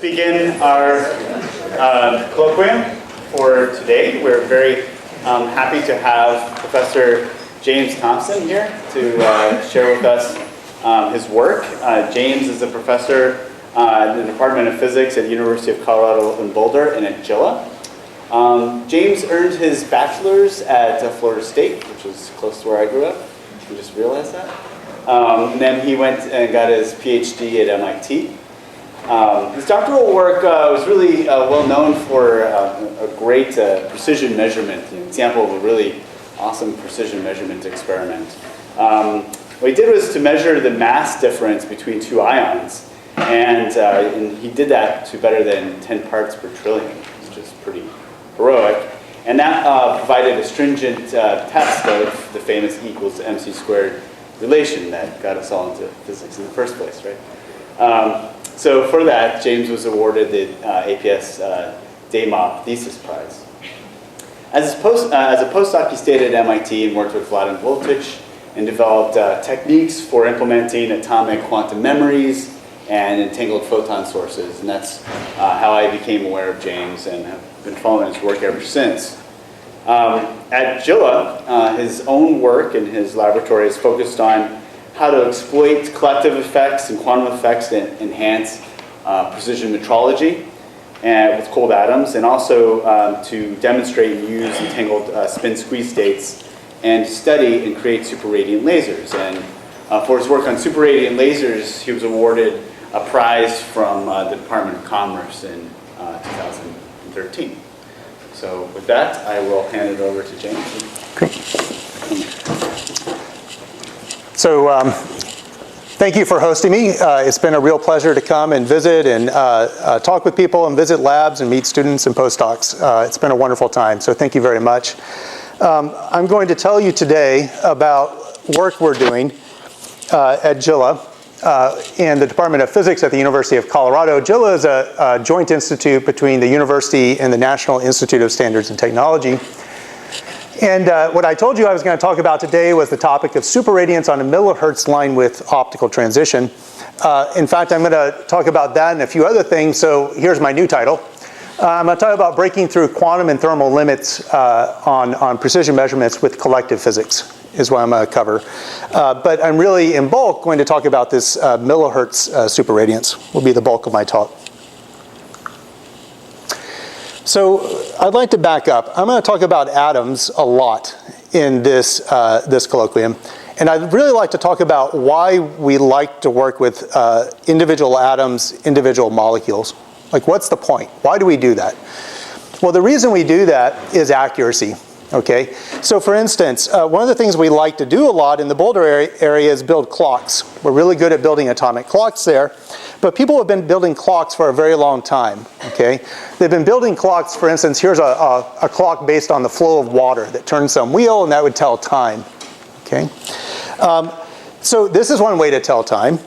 begin our colloquium for today. We're very happy to have Professor James Thompson here to share with us his work. James is a professor in the Department of Physics at the University of Colorado in Boulder and at JILA. James earned his bachelor's at Florida State, which is close to where I grew up. I just realized that. And then he went and got his PhD at MIT. His doctoral work was really well known for a great precision measurement, an example of a really awesome precision measurement experiment. What he did was to measure the mass difference between two ions, and he did that to better than 10 parts per trillion, which is pretty heroic. And that provided a stringent test of the famous E equals to MC squared relation that got us all into physics in the first place, right? So for that, James was awarded the APS DAMOP Thesis Prize. As a postdoc, he stayed at MIT and worked with Vladan Voltic and developed techniques for implementing atomic quantum memories and entangled photon sources. And that's how I became aware of James and have been following his work ever since. At JILA, his own work in his laboratory is focused on how to exploit collective effects and quantum effects to enhance precision metrology and with cold atoms, and also to demonstrate and use entangled spin squeeze states and study and create superradiant lasers. And for his work on superradiant lasers, he was awarded a prize from the Department of Commerce in 2013. So with that, I will hand it over to James. Great. So thank you for hosting me. It's been a real pleasure to come and visit and talk with people and visit labs and meet students and postdocs. It's been a wonderful time, so thank you very much. I'm going to tell you today about work we're doing at JILA and the Department of Physics at the University of Colorado. JILA is a joint institute between the university and the National Institute of Standards and Technology. And what I told you I was going to talk about today was the topic of superradiance on a millihertz line width optical transition. In fact, I'm going to talk about that and a few other things, so here's my new title. I'm going to talk about breaking through quantum and thermal limits on precision measurements with collective physics, is what I'm going to cover. But I'm really, in bulk, going to talk about this millihertz superradiance, will be the bulk of my talk. So I'd like to back up. I'm going to talk about atoms a lot in this colloquium. And I'd really like to talk about why we like to work with individual atoms, individual molecules. Like, what's the point? Why do we do that? Well, the reason we do that is accuracy. Okay? So for instance, one of the things we like to do a lot in the Boulder area is build clocks. We're really good at building atomic clocks there. But people have been building clocks for a very long time, okay? They've been building clocks, for instance, here's a clock based on the flow of water that turns some wheel, and that would tell time, okay? So this is one way to tell time.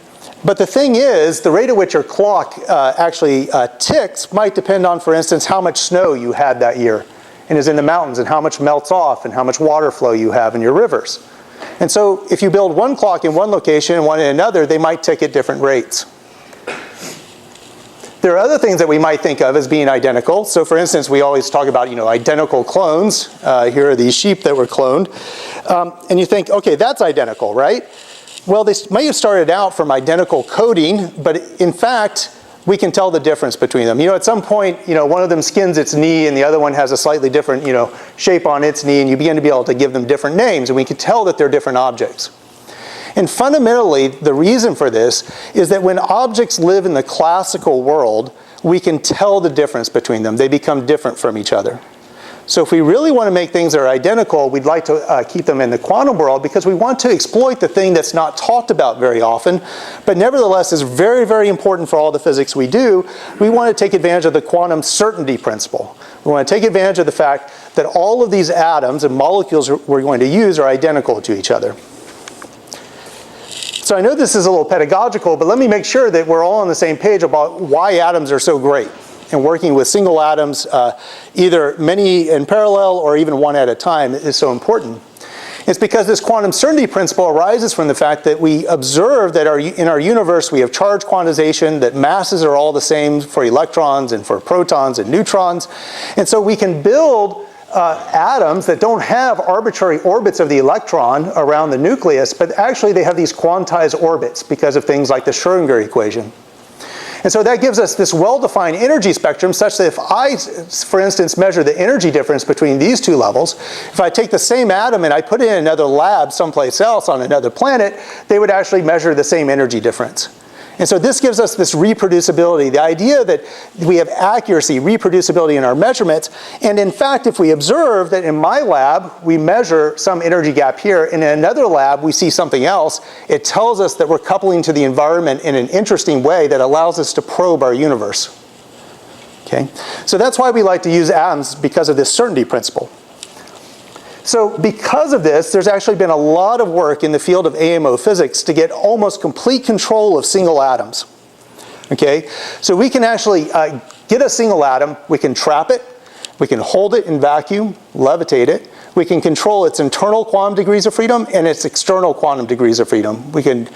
But the thing is, the rate at which your clock actually ticks might depend on, for instance, how much snow you had that year and is in the mountains, and how much melts off, and how much water flow you have in your rivers. And so if you build one clock in one location and one in another, they might tick at different rates. There are other things that we might think of as being identical. So for instance, we always talk about, identical clones. Here are these sheep that were cloned. And you think, okay, that's identical, right? Well, they may have started out from identical coding, but in fact, we can tell the difference between them. At some point, one of them skins its knee and the other one has a slightly different, shape on its knee, and you begin to be able to give them different names, and we can tell that they're different objects. And fundamentally, the reason for this is that when objects live in the classical world, we can tell the difference between them. They become different from each other. So if we really want to make things that are identical, we'd like to keep them in the quantum world because we want to exploit the thing that's not talked about very often, but nevertheless is very, very important for all the physics we do. We want to take advantage of the quantum certainty principle. We want to take advantage of the fact that all of these atoms and molecules we're going to use are identical to each other. So I know this is a little pedagogical, but let me make sure that we're all on the same page about why atoms are so great. And working with single atoms, either many in parallel or even one at a time, is so important. It's because this quantum certainty principle arises from the fact that we observe that in our universe we have charge quantization, that masses are all the same for electrons and for protons and neutrons. And so we can build atoms that don't have arbitrary orbits of the electron around the nucleus, but actually they have these quantized orbits because of things like the Schrödinger equation. And so that gives us this well-defined energy spectrum such that if I, for instance, measure the energy difference between these two levels, if I take the same atom and I put it in another lab someplace else on another planet, they would actually measure the same energy difference. And so this gives us this reproducibility, the idea that we have accuracy, reproducibility in our measurements. And in fact, if we observe that in my lab, we measure some energy gap here, and in another lab, we see something else, it tells us that we're coupling to the environment in an interesting way that allows us to probe our universe. Okay? So that's why we like to use atoms, because of this certainty principle. So because of this, there's actually been a lot of work in the field of AMO physics to get almost complete control of single atoms. Okay? So we can actually get a single atom, we can trap it, we can hold it in vacuum, levitate it, we can control its internal quantum degrees of freedom and its external quantum degrees of freedom. We can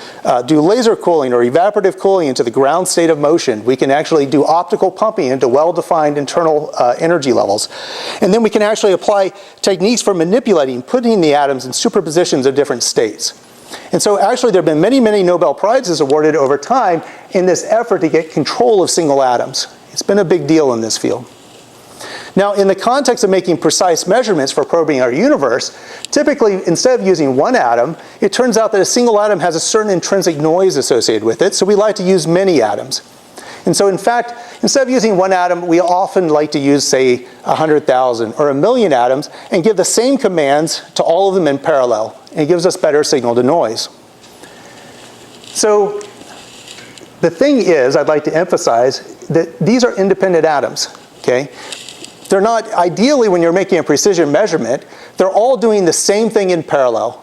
do laser cooling or evaporative cooling into the ground state of motion. We can actually do optical pumping into well-defined internal energy levels. And then we can actually apply techniques for manipulating, putting the atoms in superpositions of different states. And so actually there have been many, many Nobel Prizes awarded over time in this effort to get control of single atoms. It's been a big deal in this field. Now, in the context of making precise measurements for probing our universe, typically, instead of using one atom, it turns out that a single atom has a certain intrinsic noise associated with it, so we like to use many atoms. And so, in fact, instead of using one atom, we often like to use, say, 100,000 or 1,000,000 atoms and give the same commands to all of them in parallel. And it gives us better signal to noise. So, the thing is, I'd like to emphasize that these are independent atoms, okay? They're not, ideally when you're making a precision measurement, they're all doing the same thing in parallel.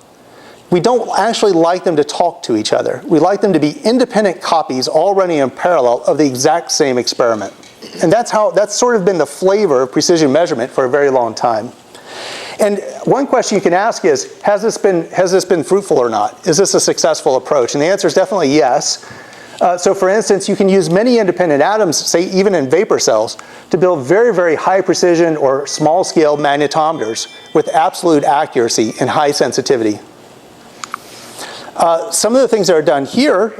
We don't actually like them to talk to each other. We like them to be independent copies all running in parallel of the exact same experiment. And that's sort of been the flavor of precision measurement for a very long time. And one question you can ask is, has this been fruitful or not? Is this a successful approach? And the answer is definitely yes. So for instance, you can use many independent atoms, say even in vapor cells, to build very, very high precision or small scale magnetometers with absolute accuracy and high sensitivity. Some of the things that are done here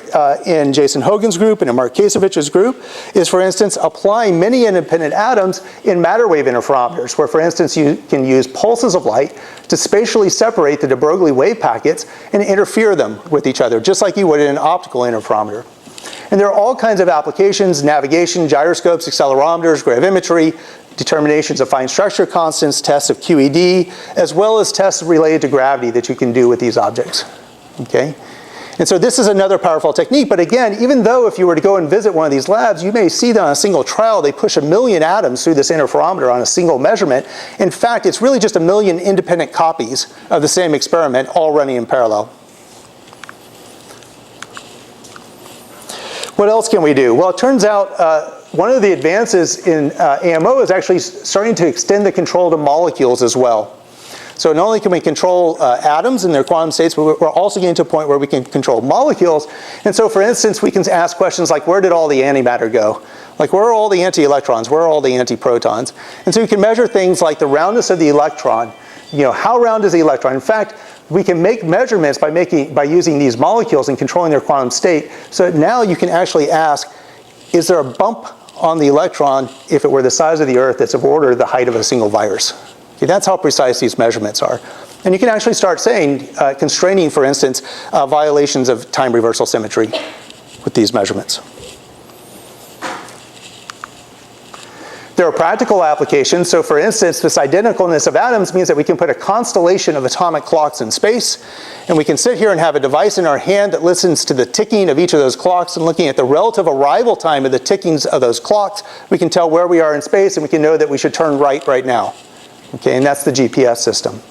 in Jason Hogan's group and in Mark Kasovich's group is, for instance, applying many independent atoms in Matterwave interferometers, where, for instance, you can use pulses of light to spatially separate the de Broglie wave packets and interfere them with each other, just like you would in an optical interferometer. And there are all kinds of applications: navigation, gyroscopes, accelerometers, gravimetry, determinations of fine structure constants, tests of QED, as well as tests related to gravity that you can do with these objects. Okay? And so this is another powerful technique, but again, even though if you were to go and visit one of these labs, you may see that on a single trial they push 1,000,000 atoms through this interferometer on a single measurement. In fact, it's really just 1,000,000 independent copies of the same experiment all running in parallel. What else can we do? Well, it turns out one of the advances in AMO is actually starting to extend the control to molecules as well. So not only can we control atoms and their quantum states, but we're also getting to a point where we can control molecules. And so, for instance, we can ask questions like, where did all the antimatter go? Like, where are all the anti-electrons? Where are all the anti-protons? And so you can measure things like the roundness of the electron. You know, how round is the electron? In fact, we can make measurements by using these molecules and controlling their quantum state. So now you can actually ask, is there a bump on the electron if it were the size of the Earth that's of order the height of a single virus? Okay, that's how precise these measurements are. And you can actually start saying, constraining, for instance, violations of time reversal symmetry with these measurements. There are practical applications. So for instance, this identicalness of atoms means that we can put a constellation of atomic clocks in space, and we can sit here and have a device in our hand that listens to the ticking of each of those clocks, and looking at the relative arrival time of the tickings of those clocks, we can tell where we are in space, and we can know that we should turn right now. Okay, and that's the GPS system.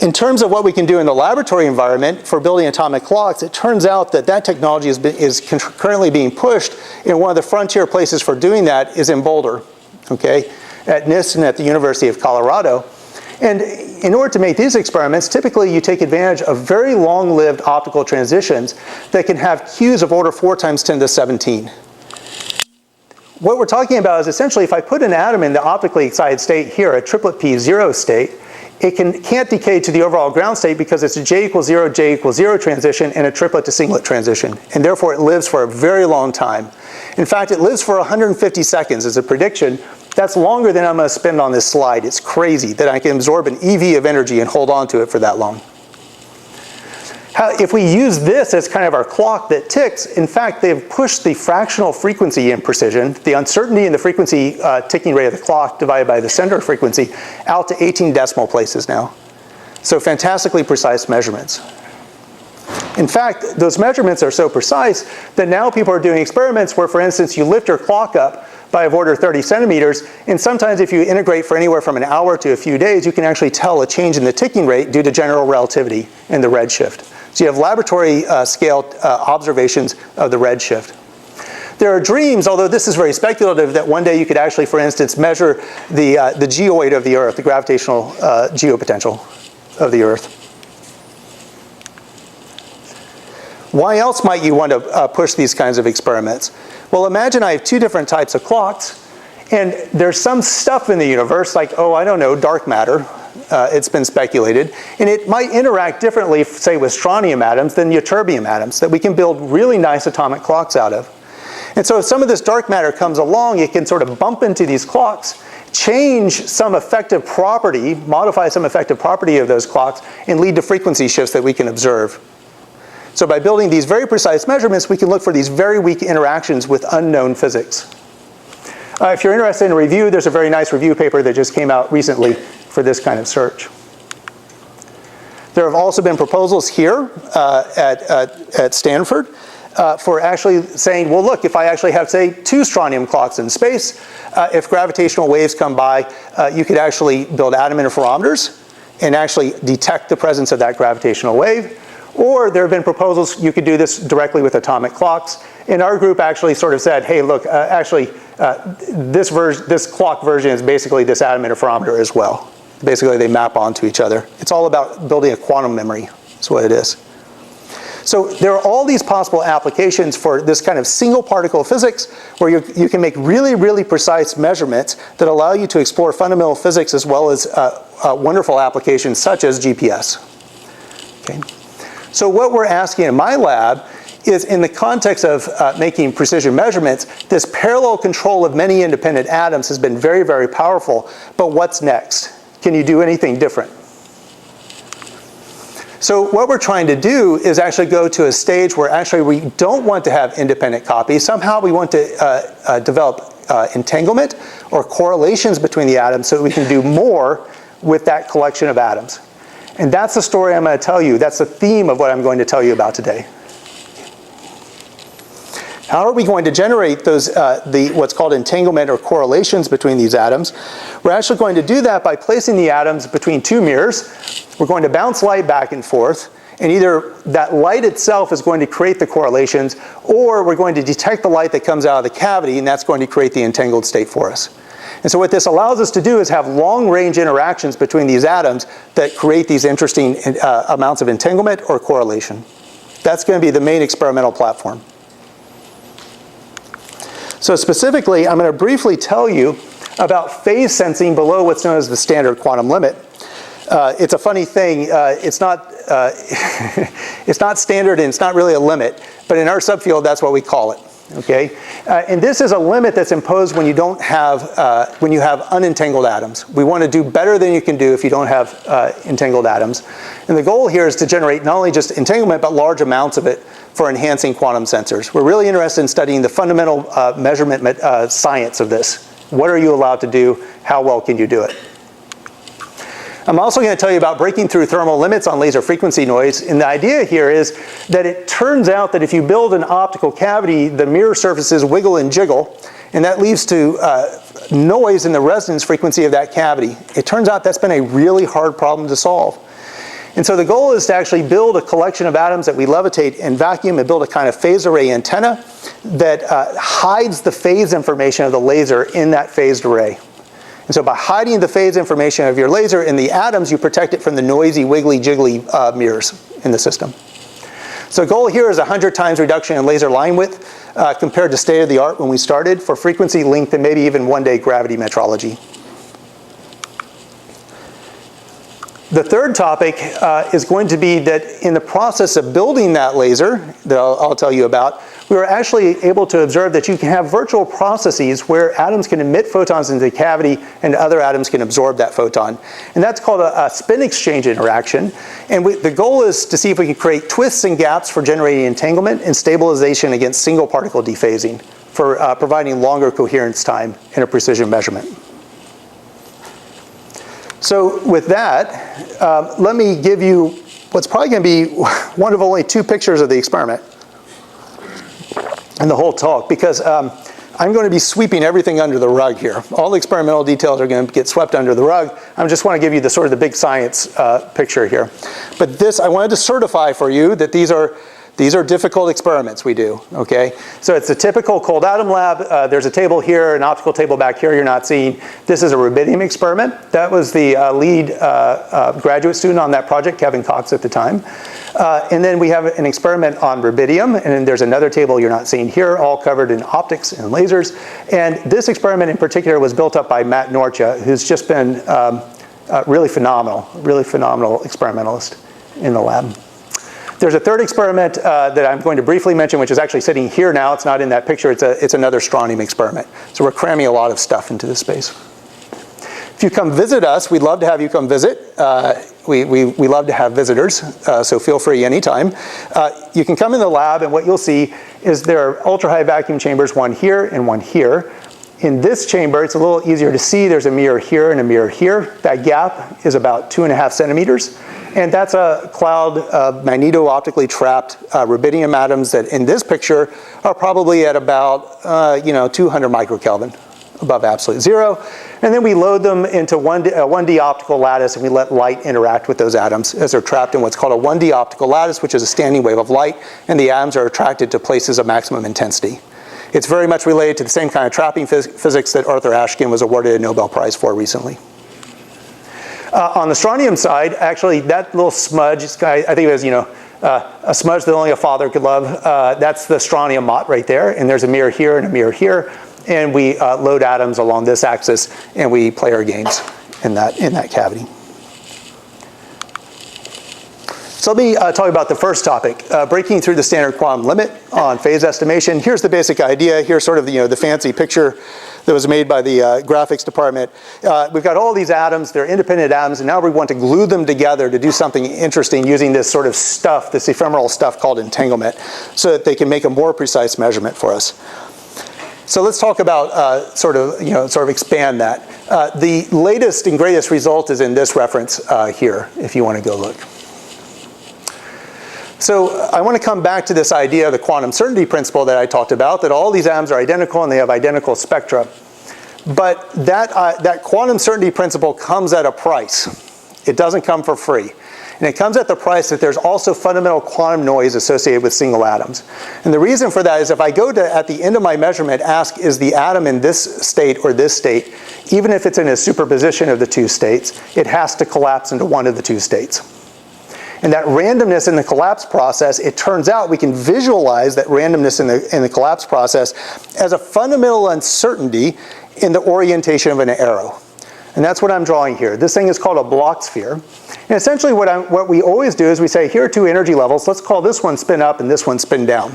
In terms of what we can do in the laboratory environment for building atomic clocks, it turns out that that technology is currently being pushed, and one of the frontier places for doing that is in Boulder, okay, at NIST and at the University of Colorado. And in order to make these experiments, typically you take advantage of very long-lived optical transitions that can have Qs of order 4 times 10 to 17. What we're talking about is essentially if I put an atom in the optically excited state here, a triplet P0 state, it can't decay to the overall ground state because it's a J equals 0, J equals 0 transition and a triplet to singlet transition. And therefore it lives for a very long time. In fact, it lives for 150 seconds as a prediction. That's longer than I'm going to spend on this slide. It's crazy that I can absorb an EV of energy and hold on to it for that long. If we use this as kind of our clock that ticks, in fact, they've pushed the fractional frequency in precision, the uncertainty in the frequency ticking rate of the clock divided by the center frequency, out to 18 decimal places now. So fantastically precise measurements. In fact, those measurements are so precise that now people are doing experiments where, for instance, you lift your clock up by of order 30 centimeters, and sometimes if you integrate for anywhere from an hour to a few days, you can actually tell a change in the ticking rate due to general relativity in the redshift. So you have laboratory scale observations of the redshift. There are dreams, although this is very speculative, that one day you could actually, for instance, measure the geoid of the Earth, the gravitational geopotential of the Earth. Why else might you want to push these kinds of experiments? Well, imagine I have 2 different types of clocks, and there's some stuff in the universe, like, oh, I don't know, dark matter. It's been speculated. And it might interact differently, say, with strontium atoms than ytterbium atoms, that we can build really nice atomic clocks out of. And so if some of this dark matter comes along, it can sort of bump into these clocks, change some effective property, modify some effective property of those clocks, and lead to frequency shifts that we can observe. So by building these very precise measurements, we can look for these very weak interactions with unknown physics. If you're interested in a review, there's a very nice review paper that just came out recently for this kind of search. There have also been proposals here at Stanford for actually saying, well, look, if I actually have, say, 2 strontium clocks in space, if gravitational waves come by, you could actually build atom interferometers and actually detect the presence of that gravitational wave. Or there have been proposals you could do this directly with atomic clocks. And our group actually sort of said, hey, look, this clock version is basically this atom interferometer as well. Basically, they map onto each other. It's all about building a quantum memory, is what it is. So there are all these possible applications for this kind of single particle physics where you can make really, really precise measurements that allow you to explore fundamental physics as well as wonderful applications such as GPS. Okay. So what we're asking in my lab is, in the context of making precision measurements, this parallel control of many independent atoms has been very, very powerful. But what's next? Can you do anything different? So what we're trying to do is actually go to a stage where actually we don't want to have independent copies. Somehow we want to develop entanglement or correlations between the atoms so that we can do more with that collection of atoms. And that's the story I'm going to tell you. That's the theme of what I'm going to tell you about today. How are we going to generate those, what's called entanglement or correlations between these atoms? We're actually going to do that by placing the atoms between 2 mirrors. We're going to bounce light back and forth. And either that light itself is going to create the correlations, or we're going to detect the light that comes out of the cavity, and that's going to create the entangled state for us. And so what this allows us to do is have long-range interactions between these atoms that create these interesting amounts of entanglement or correlation. That's going to be the main experimental platform. So specifically, I'm going to briefly tell you about phase sensing below what's known as the standard quantum limit. It's a funny thing. It's not standard and it's not really a limit, but in our subfield, that's what we call it. Okay, and this is a limit that's imposed when you don't have when you have unentangled atoms. We want to do better than you can do if you don't have entangled atoms. And the goal here is to generate not only just entanglement but large amounts of it for enhancing quantum sensors. We're really interested in studying the fundamental measurement science of this. What are you allowed to do? How well can you do it? I'm also going to tell you about breaking through thermal limits on laser frequency noise. And the idea here is that it turns out that if you build an optical cavity, the mirror surfaces wiggle and jiggle, and that leads to noise in the resonance frequency of that cavity. It turns out that's been a really hard problem to solve. And so the goal is to actually build a collection of atoms that we levitate in vacuum and build a kind of phased array antenna that hides the phase information of the laser in that phased array. And so by hiding the phase information of your laser in the atoms, you protect it from the noisy, wiggly, jiggly mirrors in the system. So the goal here is 100 times reduction in laser line width compared to state of the art when we started for frequency, length, and maybe even one day gravity metrology. The third topic is going to be that in the process of building that laser that I'll tell you about, we were actually able to observe that you can have virtual processes where atoms can emit photons into the cavity and other atoms can absorb that photon. And that's called a spin exchange interaction. And the goal is to see if we can create twists and gaps for generating entanglement and stabilization against single particle dephasing for providing longer coherence time in a precision measurement. So with that, let me give you what's probably going to be one of only 2 pictures of the experiment in the whole talk, because I'm going to be sweeping everything under the rug here. All the experimental details are going to get swept under the rug. I just want to give you the sort of the big science picture here. But this, I wanted to certify for you that these are difficult experiments we do, okay? So it's a typical cold atom lab. There's a table here, an optical table back here you're not seeing. This is a rubidium experiment. That was the lead graduate student on that project, Kevin Cox at the time. And then we have an experiment on rubidium, and then there's another table you're not seeing here, all covered in optics and lasers. And this experiment in particular was built up by Matt Norcia, who's just been really phenomenal experimentalist in the lab. There's a third experiment that I'm going to briefly mention, which is actually sitting here now. It's not in that picture. It's another strontium experiment. So we're cramming a lot of stuff into this space. If you come visit us, we'd love to have you come visit. We love to have visitors, so feel free anytime. You can come in the lab, and what you'll see is there are ultra-high vacuum chambers, one here and one here. In this chamber, it's a little easier to see. There's a mirror here and a mirror here. That gap is about 2.5 centimeters. And that's a cloud of magneto-optically trapped rubidium atoms that in this picture are probably at about 200 microkelvin above absolute zero. And then we load them into a 1D optical lattice, and we let light interact with those atoms as they're trapped in what's called a 1D optical lattice, which is a standing wave of light, and the atoms are attracted to places of maximum intensity. It's very much related to the same kind of trapping physics that Arthur Ashkin was awarded a Nobel Prize for recently. On the strontium side, actually, that little smudge, I think it was, a smudge that only a father could love. That's the strontium mott right there, and there's a mirror here and a mirror here, and we load atoms along this axis, and we play our games in that cavity. So let me talk about the first topic, breaking through the standard quantum limit on phase estimation. Here's the basic idea. Here's sort of the fancy picture that was made by the graphics department. We've got all these atoms, they're independent atoms, and now we want to glue them together to do something interesting using this sort of stuff, this ephemeral stuff called entanglement, so that they can make a more precise measurement for us. So let's talk about sort of expand that. The latest and greatest result is in this reference here, if you want to go look. So I want to come back to this idea of the quantum certainty principle that I talked about, that all these atoms are identical and they have identical spectra. But that quantum certainty principle comes at a price. It doesn't come for free. And it comes at the price that there's also fundamental quantum noise associated with single atoms. And the reason for that is if I go to, at the end of my measurement, ask, is the atom in this state or this state, even if it's in a superposition of the two states, it has to collapse into one of the two states. And that randomness in the collapse process, it turns out we can visualize that randomness in the collapse process as a fundamental uncertainty in the orientation of an arrow. And that's what I'm drawing here. This thing is called a Bloch sphere. And essentially what we always do is we say, here are two energy levels. Let's call this one spin up and this one spin down.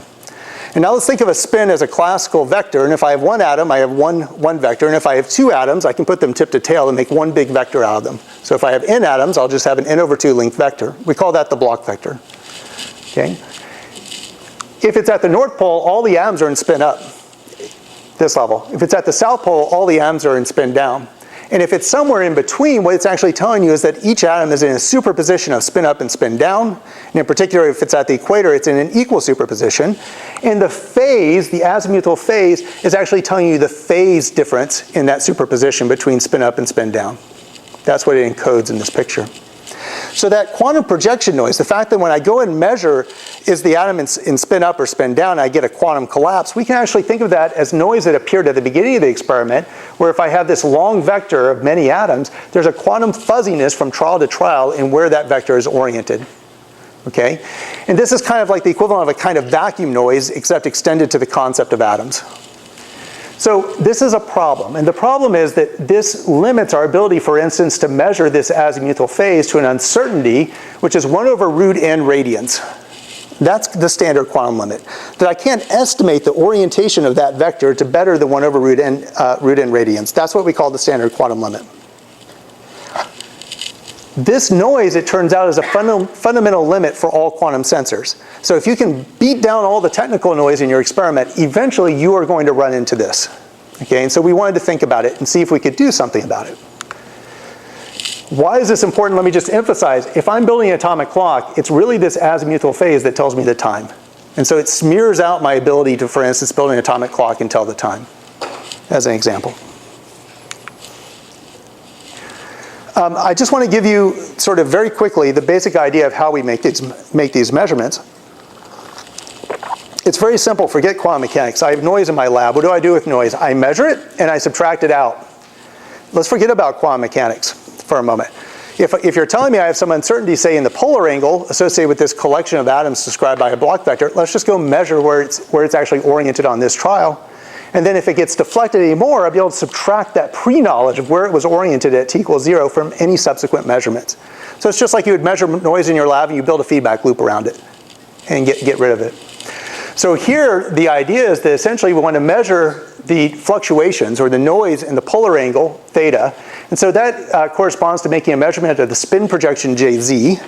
And now let's think of a spin as a classical vector. And if I have one atom, I have one vector. And if I have two atoms, I can put them tip to tail and make one big vector out of them. So if I have n atoms, I'll just have an n/2 length vector. We call that the Bloch vector. Okay? If it's at the North Pole, all the atoms are in spin up, this level. If it's at the South Pole, all the atoms are in spin down. And if it's somewhere in between, what it's actually telling you is that each atom is in a superposition of spin up and spin down. And in particular, if it's at the equator, it's in an equal superposition. And the phase, the azimuthal phase, is actually telling you the phase difference in that superposition between spin up and spin down. That's what it encodes in this picture. So that quantum projection noise, the fact that when I go and measure is the atom in spin up or spin down, I get a quantum collapse, we can actually think of that as noise that appeared at the beginning of the experiment, where if I have this long vector of many atoms, there's a quantum fuzziness from trial to trial in where that vector is oriented. Okay? And this is kind of like the equivalent of a kind of vacuum noise, except extended to the concept of atoms. So this is a problem, and the problem is that this limits our ability, for instance, to measure this azimuthal phase to an uncertainty, which is 1 over root n radians. That's the standard quantum limit. That I can't estimate the orientation of that vector to better than 1 over root n radians. That's what we call the standard quantum limit. This noise, it turns out, is a fundamental limit for all quantum sensors. So if you can beat down all the technical noise in your experiment, eventually you are going to run into this. Okay, and so we wanted to think about it and see if we could do something about it. Why is this important? Let me just emphasize, if I'm building an atomic clock, it's really this azimuthal phase that tells me the time. And so it smears out my ability to, for instance, build an atomic clock and tell the time, as an example. I just want to give you sort of very quickly the basic idea of how we make these measurements. It's very simple. Forget quantum mechanics. I have noise in my lab. What do I do with noise? I measure it and I subtract it out. Let's forget about quantum mechanics for a moment. If you're telling me I have some uncertainty, say in the polar angle associated with this collection of atoms described by a block vector, let's just go measure where it's actually oriented on this trial. And then if it gets deflected anymore, I'll be able to subtract that pre-knowledge of where it was oriented at t equals 0 from any subsequent measurements. So it's just like you would measure noise in your lab and you build a feedback loop around it and get rid of it. So here, the idea is that essentially we want to measure the fluctuations or the noise in the polar angle, theta. And so that corresponds to making a measurement of the spin projection Jz,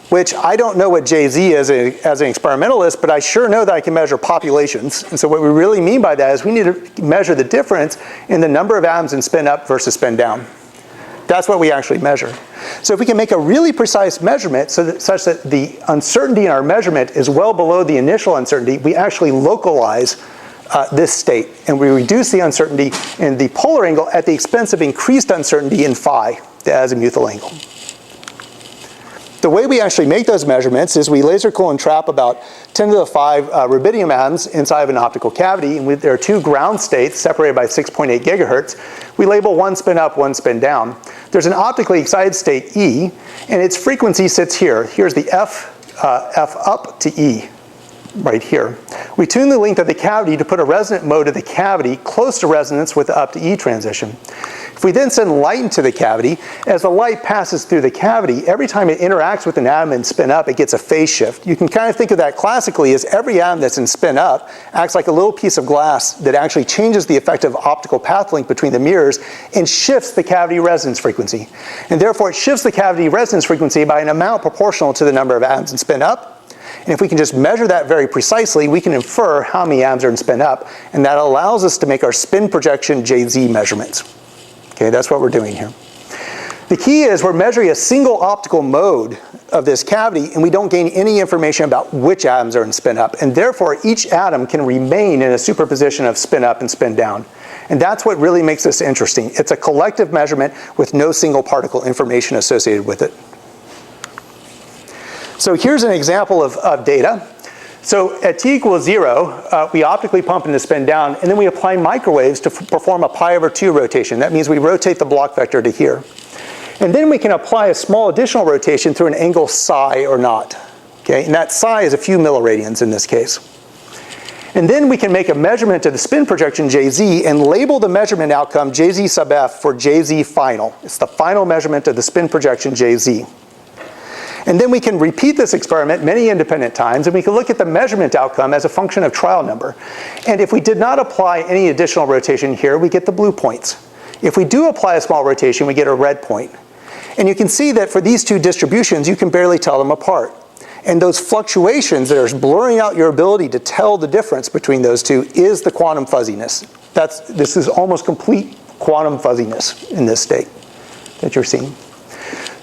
which I don't know what Jz is as an experimentalist, but I sure know that I can measure populations. And so what we really mean by that is we need to measure the difference in the number of atoms in spin up versus spin down. That's what we actually measure. So if we can make a really precise measurement such that the uncertainty in our measurement is well below the initial uncertainty, we actually localize this state. And we reduce the uncertainty in the polar angle at the expense of increased uncertainty in phi, the azimuthal angle. The way we actually make those measurements is we laser cool and trap about 10 to the 5 rubidium atoms inside of an optical cavity. And there are 2 ground states separated by 6.8 gigahertz. We label one spin up, one spin down. There's an optically excited state E, and its frequency sits here. Here's the F up to E, right here. We tune the length of the cavity to put a resonant mode of the cavity close to resonance with the up to E transition. If we then send light into the cavity, as the light passes through the cavity, every time it interacts with an atom in spin up, it gets a phase shift. You can kind of think of that classically as every atom that's in spin up acts like a little piece of glass that actually changes the effective optical path length between the mirrors and shifts the cavity resonance frequency. And therefore, it shifts the cavity resonance frequency by an amount proportional to the number of atoms in spin up. And if we can just measure that very precisely, we can infer how many atoms are in spin up, and that allows us to make our spin projection Jz measurements. Okay, that's what we're doing here. The key is we're measuring a single optical mode of this cavity, and we don't gain any information about which atoms are in spin up, and therefore each atom can remain in a superposition of spin up and spin down. And that's what really makes this interesting. It's a collective measurement with no single particle information associated with it. So here's an example of data. So at t equals 0, we optically pump into spin down, and then we apply microwaves to perform a pi/2 rotation. That means we rotate the block vector to here. And then we can apply a small additional rotation through an angle psi or not. Okay? And that psi is a few milliradians in this case. And then we can make a measurement of the spin projection Jz and label the measurement outcome Jz sub f for Jz final. It's the final measurement of the spin projection Jz. And then we can repeat this experiment many independent times, and we can look at the measurement outcome as a function of trial number. And if we did not apply any additional rotation here, we get the blue points. If we do apply a small rotation, we get a red point. And you can see that for these 2 distributions, you can barely tell them apart. And those fluctuations that are blurring out your ability to tell the difference between those 2 is the quantum fuzziness. This is almost complete quantum fuzziness in this state that you're seeing.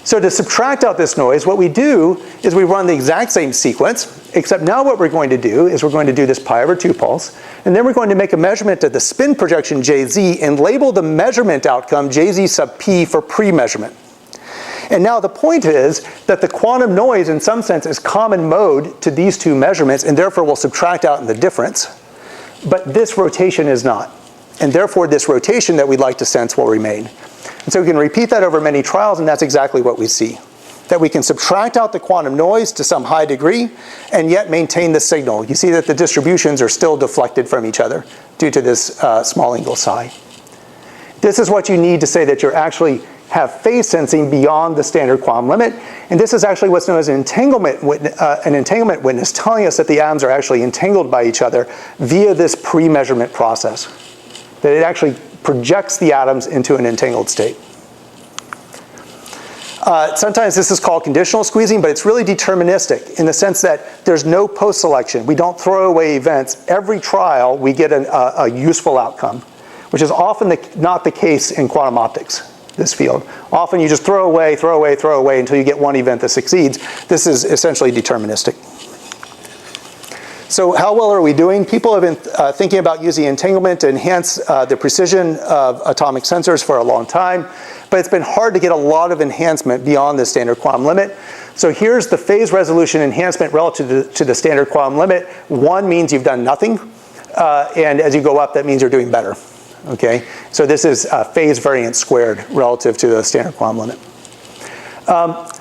So to subtract out this noise, what we do is we run the exact same sequence, except now what we're going to do is we're going to do this pi/2 pulse, and then we're going to make a measurement of the spin projection Jz and label the measurement outcome Jz sub p for pre-measurement. And now the point is that the quantum noise in some sense is common mode to these two measurements and therefore will subtract out in the difference. But this rotation is not. And therefore this rotation that we'd like to sense will remain. And so we can repeat that over many trials, and that's exactly what we see. That we can subtract out the quantum noise to some high degree and yet maintain the signal. You see that the distributions are still deflected from each other due to this small angle psi. This is what you need to say that you actually have phase sensing beyond the standard quantum limit. And this is actually what's known as an entanglement witness telling us that the atoms are actually entangled by each other via this pre-measurement process. That it actually projects the atoms into an entangled state. Sometimes this is called conditional squeezing, but it's really deterministic in the sense that there's no post-selection. We don't throw away events. Every trial, we get a useful outcome, which is often not the case in quantum optics, this field. Often you just throw away until you get one event that succeeds. This is essentially deterministic. So how well are we doing? People have been thinking about using entanglement to enhance the precision of atomic sensors for a long time, but it's been hard to get a lot of enhancement beyond the standard quantum limit. So here's the phase resolution enhancement relative to the standard quantum limit. 1 means you've done nothing, and as you go up, that means you're doing better. Okay, so this is phase variance squared relative to the standard quantum limit.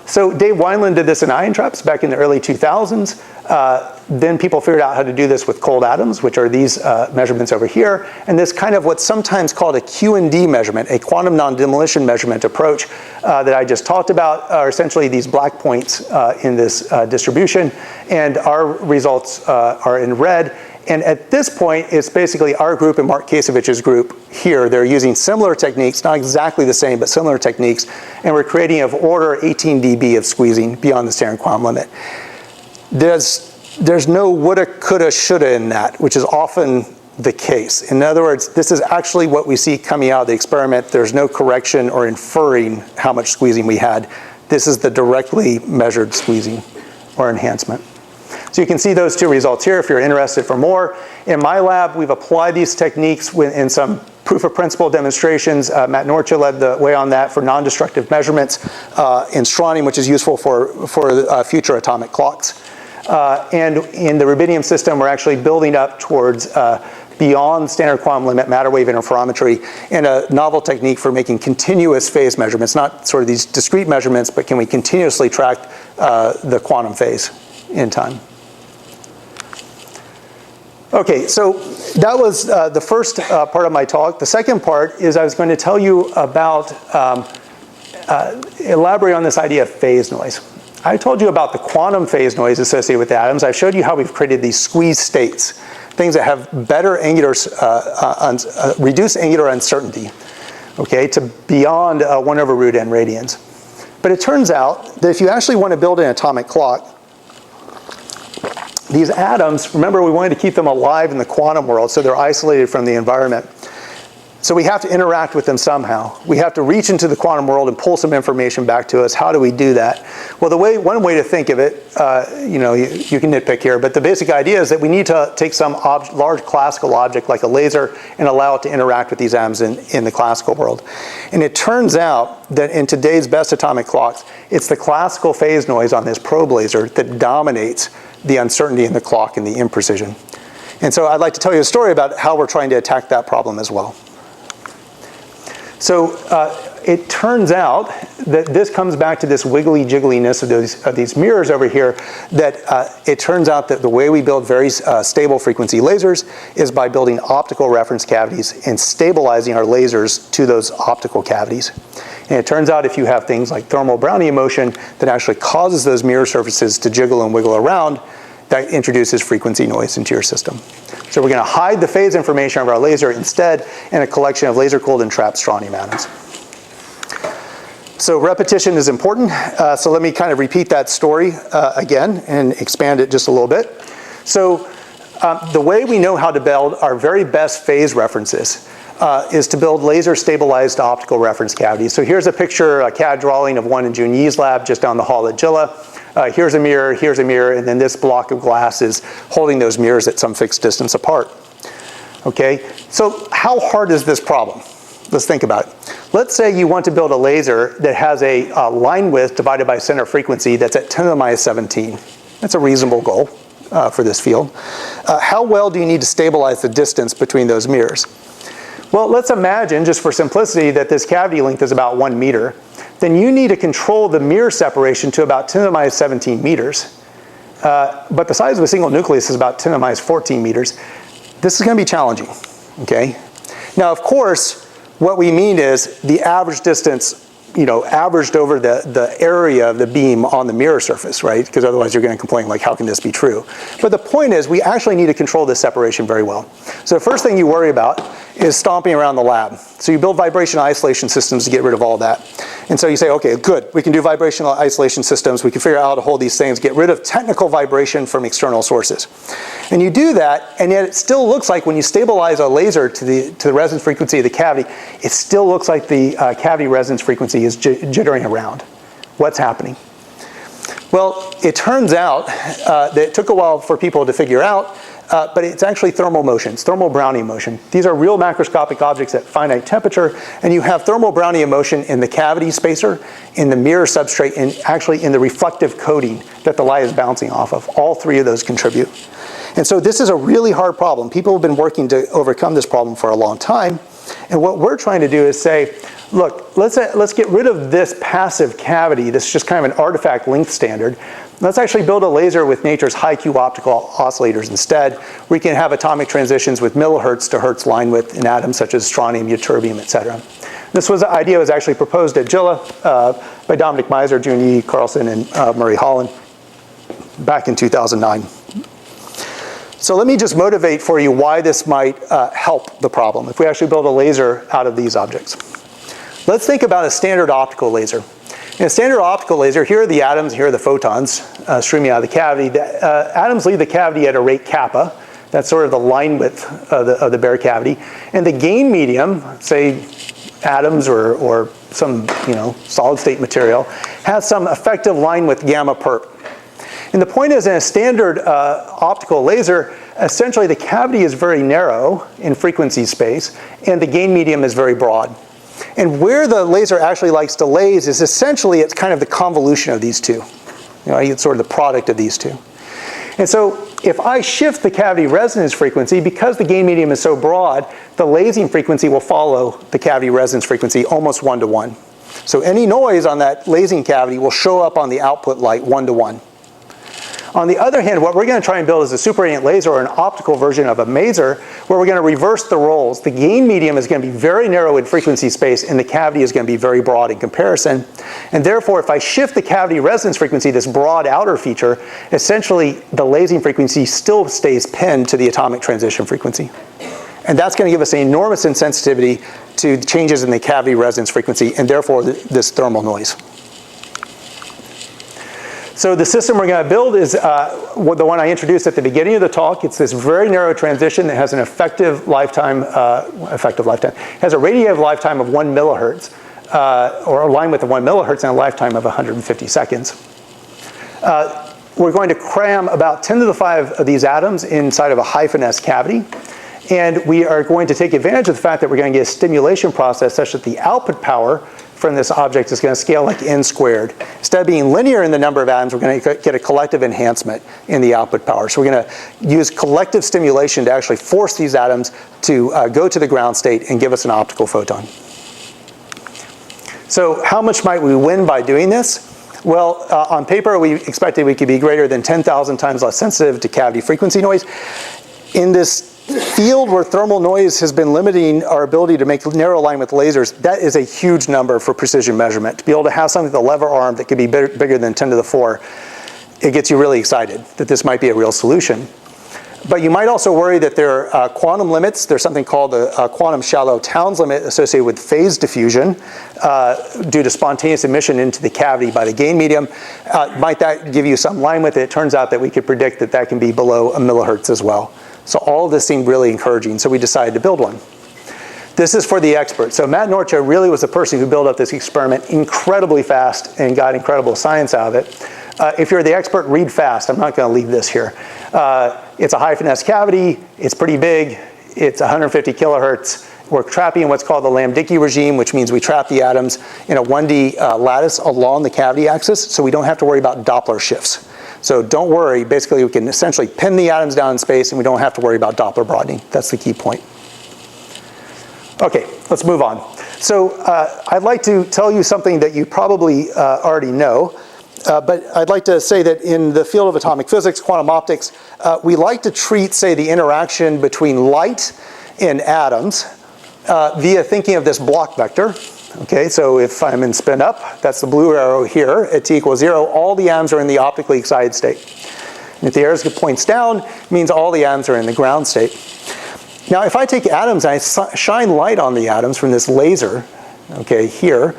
So Dave Wineland did this in ion traps back in the early 2000s. Then people figured out how to do this with cold atoms, which are these measurements over here. And this kind of what's sometimes called a QED measurement, a quantum non-demolition measurement approach that I just talked about are essentially these black points in this distribution. And our results are in red. And at this point, it's basically our group and Mark Kasevich's group here. They're using similar techniques, not exactly the same, but similar techniques. And we're creating of order 18 dB of squeezing beyond the standard quantum limit. There's no woulda, coulda, shoulda in that, which is often the case. In other words, this is actually what we see coming out of the experiment. There's no correction or inferring how much squeezing we had. This is the directly measured squeezing or enhancement. So you can see those two results here if you're interested for more. In my lab, we've applied these techniques in some proof of principle demonstrations. Matt Norcha led the way on that for non-destructive measurements in strontium, which is useful for future atomic clocks. And in the rubidium system, we're actually building up towards beyond standard quantum limit Matterwave interferometry and a novel technique for making continuous phase measurements, not sort of these discrete measurements, but can we continuously track the quantum phase in time. Okay, so that was the first part of my talk. The second part is I was going to tell you about, elaborate on this idea of phase noise. I told you about the quantum phase noise associated with atoms. I showed you how we've created these squeeze states, things that have better angular, reduced angular uncertainty, okay, to beyond 1 over root n radians. But it turns out that if you actually want to build an atomic clock, these atoms, remember we wanted to keep them alive in the quantum world, so they're isolated from the environment. So we have to interact with them somehow. We have to reach into the quantum world and pull some information back to us. How do we do that? Well, one way to think of it, you can nitpick here, but the basic idea is that we need to take some large classical object like a laser and allow it to interact with these atoms in the classical world. And it turns out that in today's best atomic clocks, it's the classical phase noise on this probe laser that dominates the uncertainty in the clock and the imprecision. And so I'd like to tell you a story about how we're trying to attack that problem as well. So it turns out that this comes back to this wiggly jiggliness of these mirrors over here, that it turns out that the way we build very stable frequency lasers is by building optical reference cavities and stabilizing our lasers to those optical cavities. And it turns out if you have things like thermal Brownian motion that actually causes those mirror surfaces to jiggle and wiggle around, that introduces frequency noise into your system. So we're going to hide the phase information of our laser instead in a collection of laser-cooled and trapped strontium atoms. So repetition is important. So let me kind of repeat that story again and expand it just a little bit. So the way we know how to build our very best phase references is to build laser-stabilized optical reference cavities. So here's a picture, a CAD drawing of one in Jun Yi's lab just down the hall at JILA. Here's a mirror, and then this block of glass is holding those mirrors at some fixed distance apart. Okay, so how hard is this problem? Let's think about it. Let's say you want to build a laser that has a line width divided by center frequency that's at 10 to the minus 17. That's a reasonable goal for this field. How well do you need to stabilize the distance between those mirrors? Well, let's imagine, just for simplicity, that this cavity length is about 1 meter. Then you need to control the mirror separation to about 10 to the minus 17 meters. But the size of a single nucleus is about 10 to the minus 14 meters. This is going to be challenging, okay? Now, of course, what we mean is the average distance, averaged over the area of the beam on the mirror surface, right? Because otherwise you're going to complain, like, how can this be true? But the point is, we actually need to control this separation very well. So the first thing you worry about is stomping around the lab. So you build vibrational isolation systems to get rid of all that. And so you say, okay, good, we can do vibrational isolation systems, we can figure out how to hold these things, get rid of technical vibration from external sources. And you do that, and yet it still looks like when you stabilize a laser to the resonance frequency of the cavity, it still looks like the cavity resonance frequency is jittering around. What's happening? Well, it turns out that it took a while for people to figure out, but it's actually thermal motion. It's thermal Brownian motion. These are real macroscopic objects at finite temperature, and you have thermal Brownian motion in the cavity spacer, in the mirror substrate, and actually in the reflective coating that the light is bouncing off of. All three of those contribute. And so this is a really hard problem. People have been working to overcome this problem for a long time. And what we're trying to do is say, look, let's get rid of this passive cavity. This is just kind of an artifact length standard. Let's actually build a laser with nature's high Q optical oscillators instead. We can have atomic transitions with millihertz to hertz line width in atoms such as strontium, ytterbium, etc. This idea was actually proposed at JILA by Dominic Meiser, June E. Carlson, and Murray Holland back in 2009. So let me just motivate for you why this might help the problem if we actually build a laser out of these objects. Let's think about a standard optical laser. In a standard optical laser, here are the atoms, here are the photons streaming out of the cavity. The atoms leave the cavity at a rate kappa. That's sort of the line width of the bare cavity. And the gain medium, say atoms or some solid state material, has some effective line width gamma perp. And the point is, in a standard optical laser, essentially the cavity is very narrow in frequency space, and the gain medium is very broad. And where the laser actually likes to laze is essentially, it's kind of the convolution of these two. It's sort of the product of these two. And so if I shift the cavity resonance frequency, because the gain medium is so broad, the lasing frequency will follow the cavity resonance frequency almost 1-to-1. So any noise on that lasing cavity will show up on the output light 1-to-1. On the other hand, what we're going to try and build is a superradiant laser, or an optical version of a maser, where we're going to reverse the roles. The gain medium is going to be very narrow in frequency space, and the cavity is going to be very broad in comparison. And therefore, if I shift the cavity resonance frequency, this broad outer feature, essentially the lasing frequency still stays pinned to the atomic transition frequency. And that's going to give us an enormous insensitivity to changes in the cavity resonance frequency, and therefore this thermal noise. So the system we're going to build is the one I introduced at the beginning of the talk. It's this very narrow transition that has an effective lifetime, has a radiative lifetime of 1 millihertz, or a line width of 1 millihertz, and a lifetime of 150 seconds. We're going to cram about 10 to the 5 of these atoms inside of a high finesse cavity. And we are going to take advantage of the fact that we're going to get a stimulation process such that the output power from this object is going to scale like n squared. Instead of being linear in the number of atoms, we're going to get a collective enhancement in the output power. So we're going to use collective stimulation to actually force these atoms to go to the ground state and give us an optical photon. So how much might we win by doing this? Well, on paper, we expected we could be greater than 10,000 times less sensitive to cavity frequency noise. In this field where thermal noise has been limiting our ability to make narrow line with lasers, that is a huge number for precision measurement. To be able to have something with a lever arm that could be bigger than 10 to the 4, it gets you really excited that this might be a real solution. But you might also worry that there are quantum limits. There's something called the quantum shallow Towns limit associated with phase diffusion due to spontaneous emission into the cavity by the gain medium. Might that give you some line width? It turns out that we could predict that that can be below 1 millihertz as well. So all of this seemed really encouraging, so we decided to build one. This is for the experts. So Matt Norcia really was the person who built up this experiment incredibly fast and got incredible science out of it. If you're the expert, read fast. I'm not going to leave this here. It's a high finesse cavity. It's pretty big. It's 150 kilohertz. We're trapping in what's called the Lambdicki regime, which means we trap the atoms in a 1D lattice along the cavity axis, so we don't have to worry about Doppler shifts. So don't worry, basically we can essentially pin the atoms down in space and we don't have to worry about Doppler broadening. That's the key point. Okay, let's move on. So I'd like to tell you something that you probably already know, but I'd like to say that in the field of atomic physics, quantum optics, we like to treat, say, the interaction between light and atoms via thinking of this block vector. Okay, so if I'm in spin up, that's the blue arrow here at t equals 0, all the atoms are in the optically excited state. And if the arrow points down, it means all the atoms are in the ground state. Now if I take atoms and I shine light on the atoms from this laser, okay, here,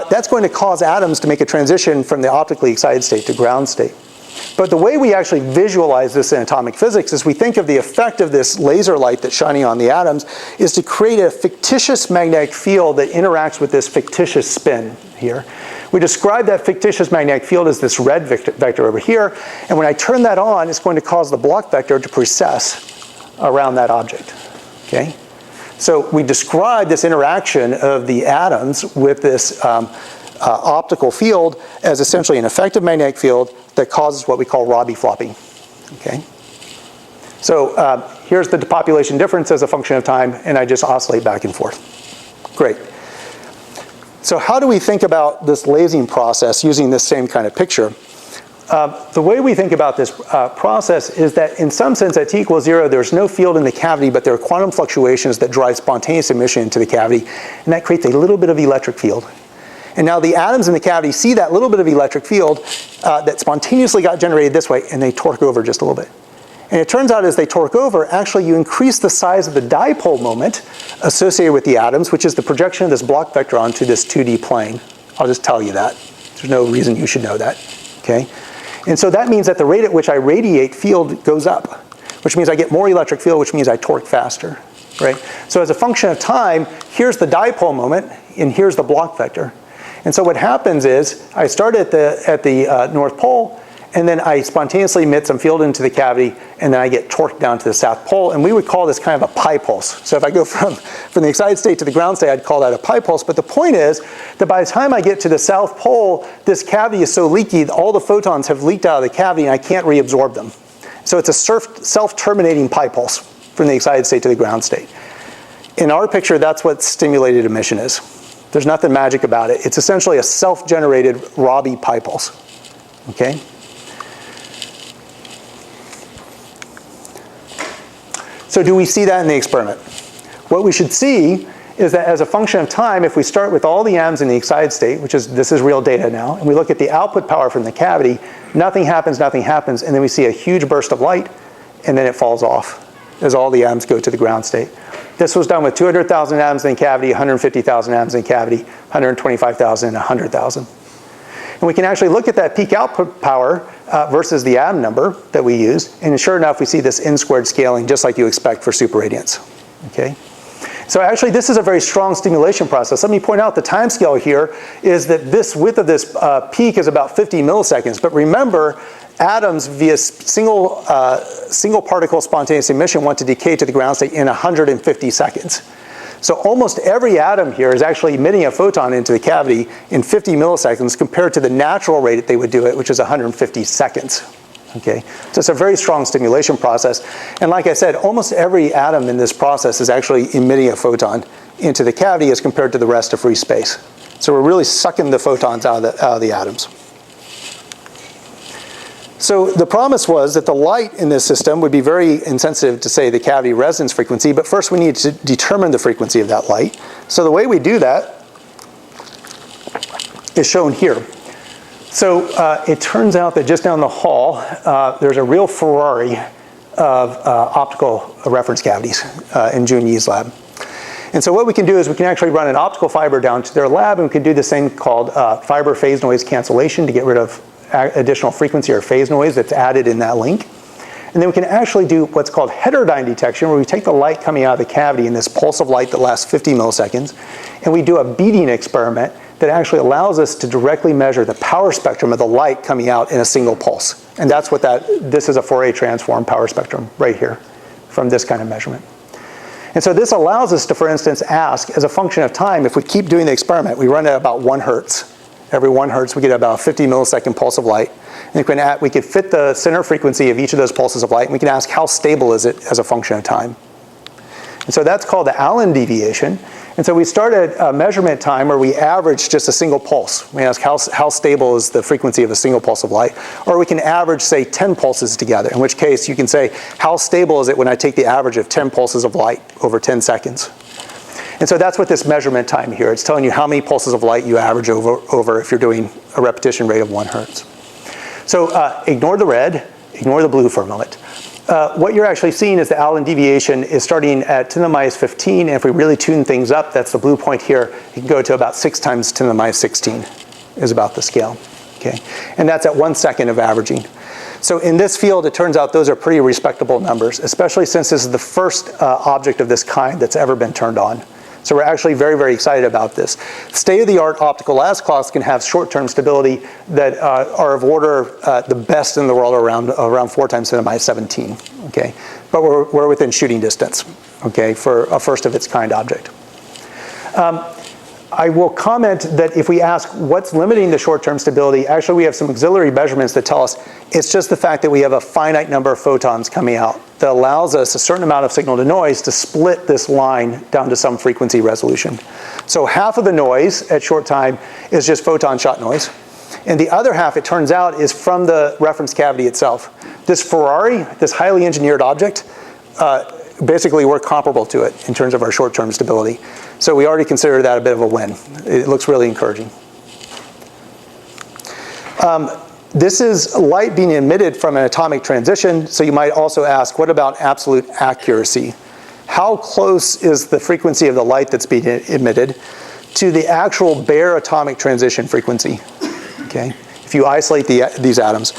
that's going to cause atoms to make a transition from the optically excited state to ground state. But the way we actually visualize this in atomic physics is we think of the effect of this laser light that's shining on the atoms is to create a fictitious magnetic field that interacts with this fictitious spin here. We describe that fictitious magnetic field as this red vector over here, and when I turn that on, it's going to cause the block vector to precess around that object, okay? So we describe this interaction of the atoms with this optical field as essentially an effective magnetic field that causes what we call Rabi flopping, okay? So here's the population difference as a function of time, and I just oscillate back and forth. Great. So how do we think about this lasing process using this same kind of picture? The way we think about this process is that in some sense at t equals 0, there's no field in the cavity, but there are quantum fluctuations that drive spontaneous emission into the cavity, and that creates a little bit of electric field. And now the atoms in the cavity see that little bit of electric field that spontaneously got generated this way, and they torque over just a little bit. And it turns out as they torque over, actually you increase the size of the dipole moment associated with the atoms, which is the projection of this block vector onto this 2D plane. I'll just tell you that. There's no reason you should know that, okay? And so that means that the rate at which I radiate field goes up, which means I get more electric field, which means I torque faster, right? So as a function of time, here's the dipole moment, and here's the block vector. And so what happens is, I start at the North Pole, and then I spontaneously emit some field into the cavity, and then I get torqued down to the South Pole, and we would call this kind of a pi pulse. So if I go from the excited state to the ground state, I'd call that a pi pulse. But the point is that by the time I get to the South Pole, this cavity is so leaky, all the photons have leaked out of the cavity, and I can't reabsorb them. So it's a self-terminating pi pulse from the excited state to the ground state. In our picture, that's what stimulated emission is. There's nothing magic about it. It's essentially a self-generated Rabi pi pulse, okay? So do we see that in the experiment? What we should see is that as a function of time, if we start with all the atoms in the excited state, which is, this is real data now, and we look at the output power from the cavity, nothing happens, and then we see a huge burst of light, and then it falls off as all the atoms go to the ground state. This was done with 200,000 atoms in cavity, 150,000 atoms in cavity, 125,000, and 100,000. And we can actually look at that peak output power versus the atom number that we used, and sure enough, we see this n-squared scaling just like you expect for superradiance, okay? So actually, this is a very strong stimulation process. Let me point out the time scale here is that this width of this peak is about 50 milliseconds, but remember, atoms via single particle spontaneous emission want to decay to the ground state in 150 seconds. So almost every atom here is actually emitting a photon into the cavity in 50 milliseconds compared to the natural rate that they would do it, which is 150 seconds. Okay, so it's a very strong stimulation process. And like I said, almost every atom in this process is actually emitting a photon into the cavity as compared to the rest of free space. So we're really sucking the photons out of the atoms. So the promise was that the light in this system would be very insensitive to, say, the cavity resonance frequency, but first we need to determine the frequency of that light. So the way we do that is shown here. So it turns out that just down the hall, there's a real Ferrari of optical reference cavities in Jun Yi's lab. And so what we can do is we can actually run an optical fiber down to their lab, and we can do this thing called fiber phase noise cancellation to get rid of additional frequency or phase noise that's added in that link. And then we can actually do what's called heterodyne detection, where we take the light coming out of the cavity in this pulse of light that lasts 50 milliseconds, and we do a beating experiment that actually allows us to directly measure the power spectrum of the light coming out in a single pulse. And that's what this is a Fourier transform power spectrum right here from this kind of measurement. And so this allows us to, for instance, ask, as a function of time, if we keep doing the experiment, we run at about 1 hertz. Every 1 hertz, we get about a 50 millisecond pulse of light. And we could fit the center frequency of each of those pulses of light, and we can ask how stable is it as a function of time. And so that's called the Allen deviation. And so we started a measurement time where we average just a single pulse. We ask how stable is the frequency of a single pulse of light. Or we can average, say, 10 pulses together, in which case you can say, how stable is it when I take the average of 10 pulses of light over 10 seconds? And so that's what this measurement time here. It's telling you how many pulses of light you average over if you're doing a repetition rate of 1 hertz. So ignore the red, ignore the blue for a moment. What you're actually seeing is the Allen deviation is starting at 10 to the minus 15, and if we really tune things up, that's the blue point here, it can go to about 6 times 10 to the minus 16 is about the scale, okay? And that's at 1 second of averaging. So in this field, it turns out those are pretty respectable numbers, especially since this is the first object of this kind that's ever been turned on. So we're actually very, very excited about this. State-of-the-art optical lattice clocks can have short-term stability that are of order the best in the world, around 4 times 10 to the minus 17, okay? But we're within shooting distance, okay, for a first-of-its-kind object. I will comment that if we ask what's limiting the short-term stability, actually we have some auxiliary measurements that tell us it's just the fact that we have a finite number of photons coming out that allows us a certain amount of signal to noise to split this line down to some frequency resolution. So half of the noise at short time is just photon shot noise. And the other half, it turns out, is from the reference cavity itself. This Ferrari, this highly engineered object, basically we're comparable to it in terms of our short-term stability. So we already consider that a bit of a win. It looks really encouraging. This is light being emitted from an atomic transition, so you might also ask, what about absolute accuracy? How close is the frequency of the light that's being emitted to the actual bare atomic transition frequency? Okay. If you isolate these atoms.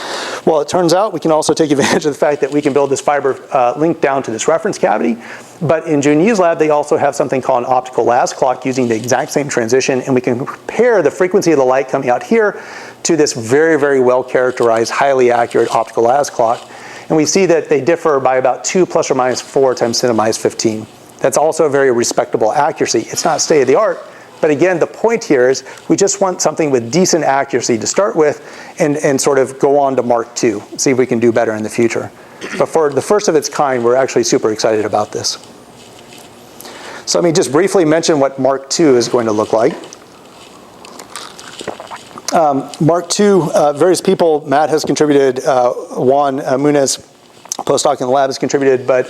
Well, it turns out we can also take advantage of the fact that we can build this fiber link down to this reference cavity. But in Junyi's lab, they also have something called an optical lattice clock using the exact same transition, and we can compare the frequency of the light coming out here to this very, very well characterized, highly accurate optical lattice clock. And we see that they differ by about 2 plus or minus 4 times 10 to the minus 15. That's also a very respectable accuracy. It's not state of the art. But again, the point here is we just want something with decent accuracy to start with and sort of go on to Mark II, see if we can do better in the future. But for the first of its kind, we're actually super excited about this. So let me just briefly mention what Mark II is going to look like. Mark II, various people, Matt has contributed, Juan Munez, postdoc in the lab, has contributed, but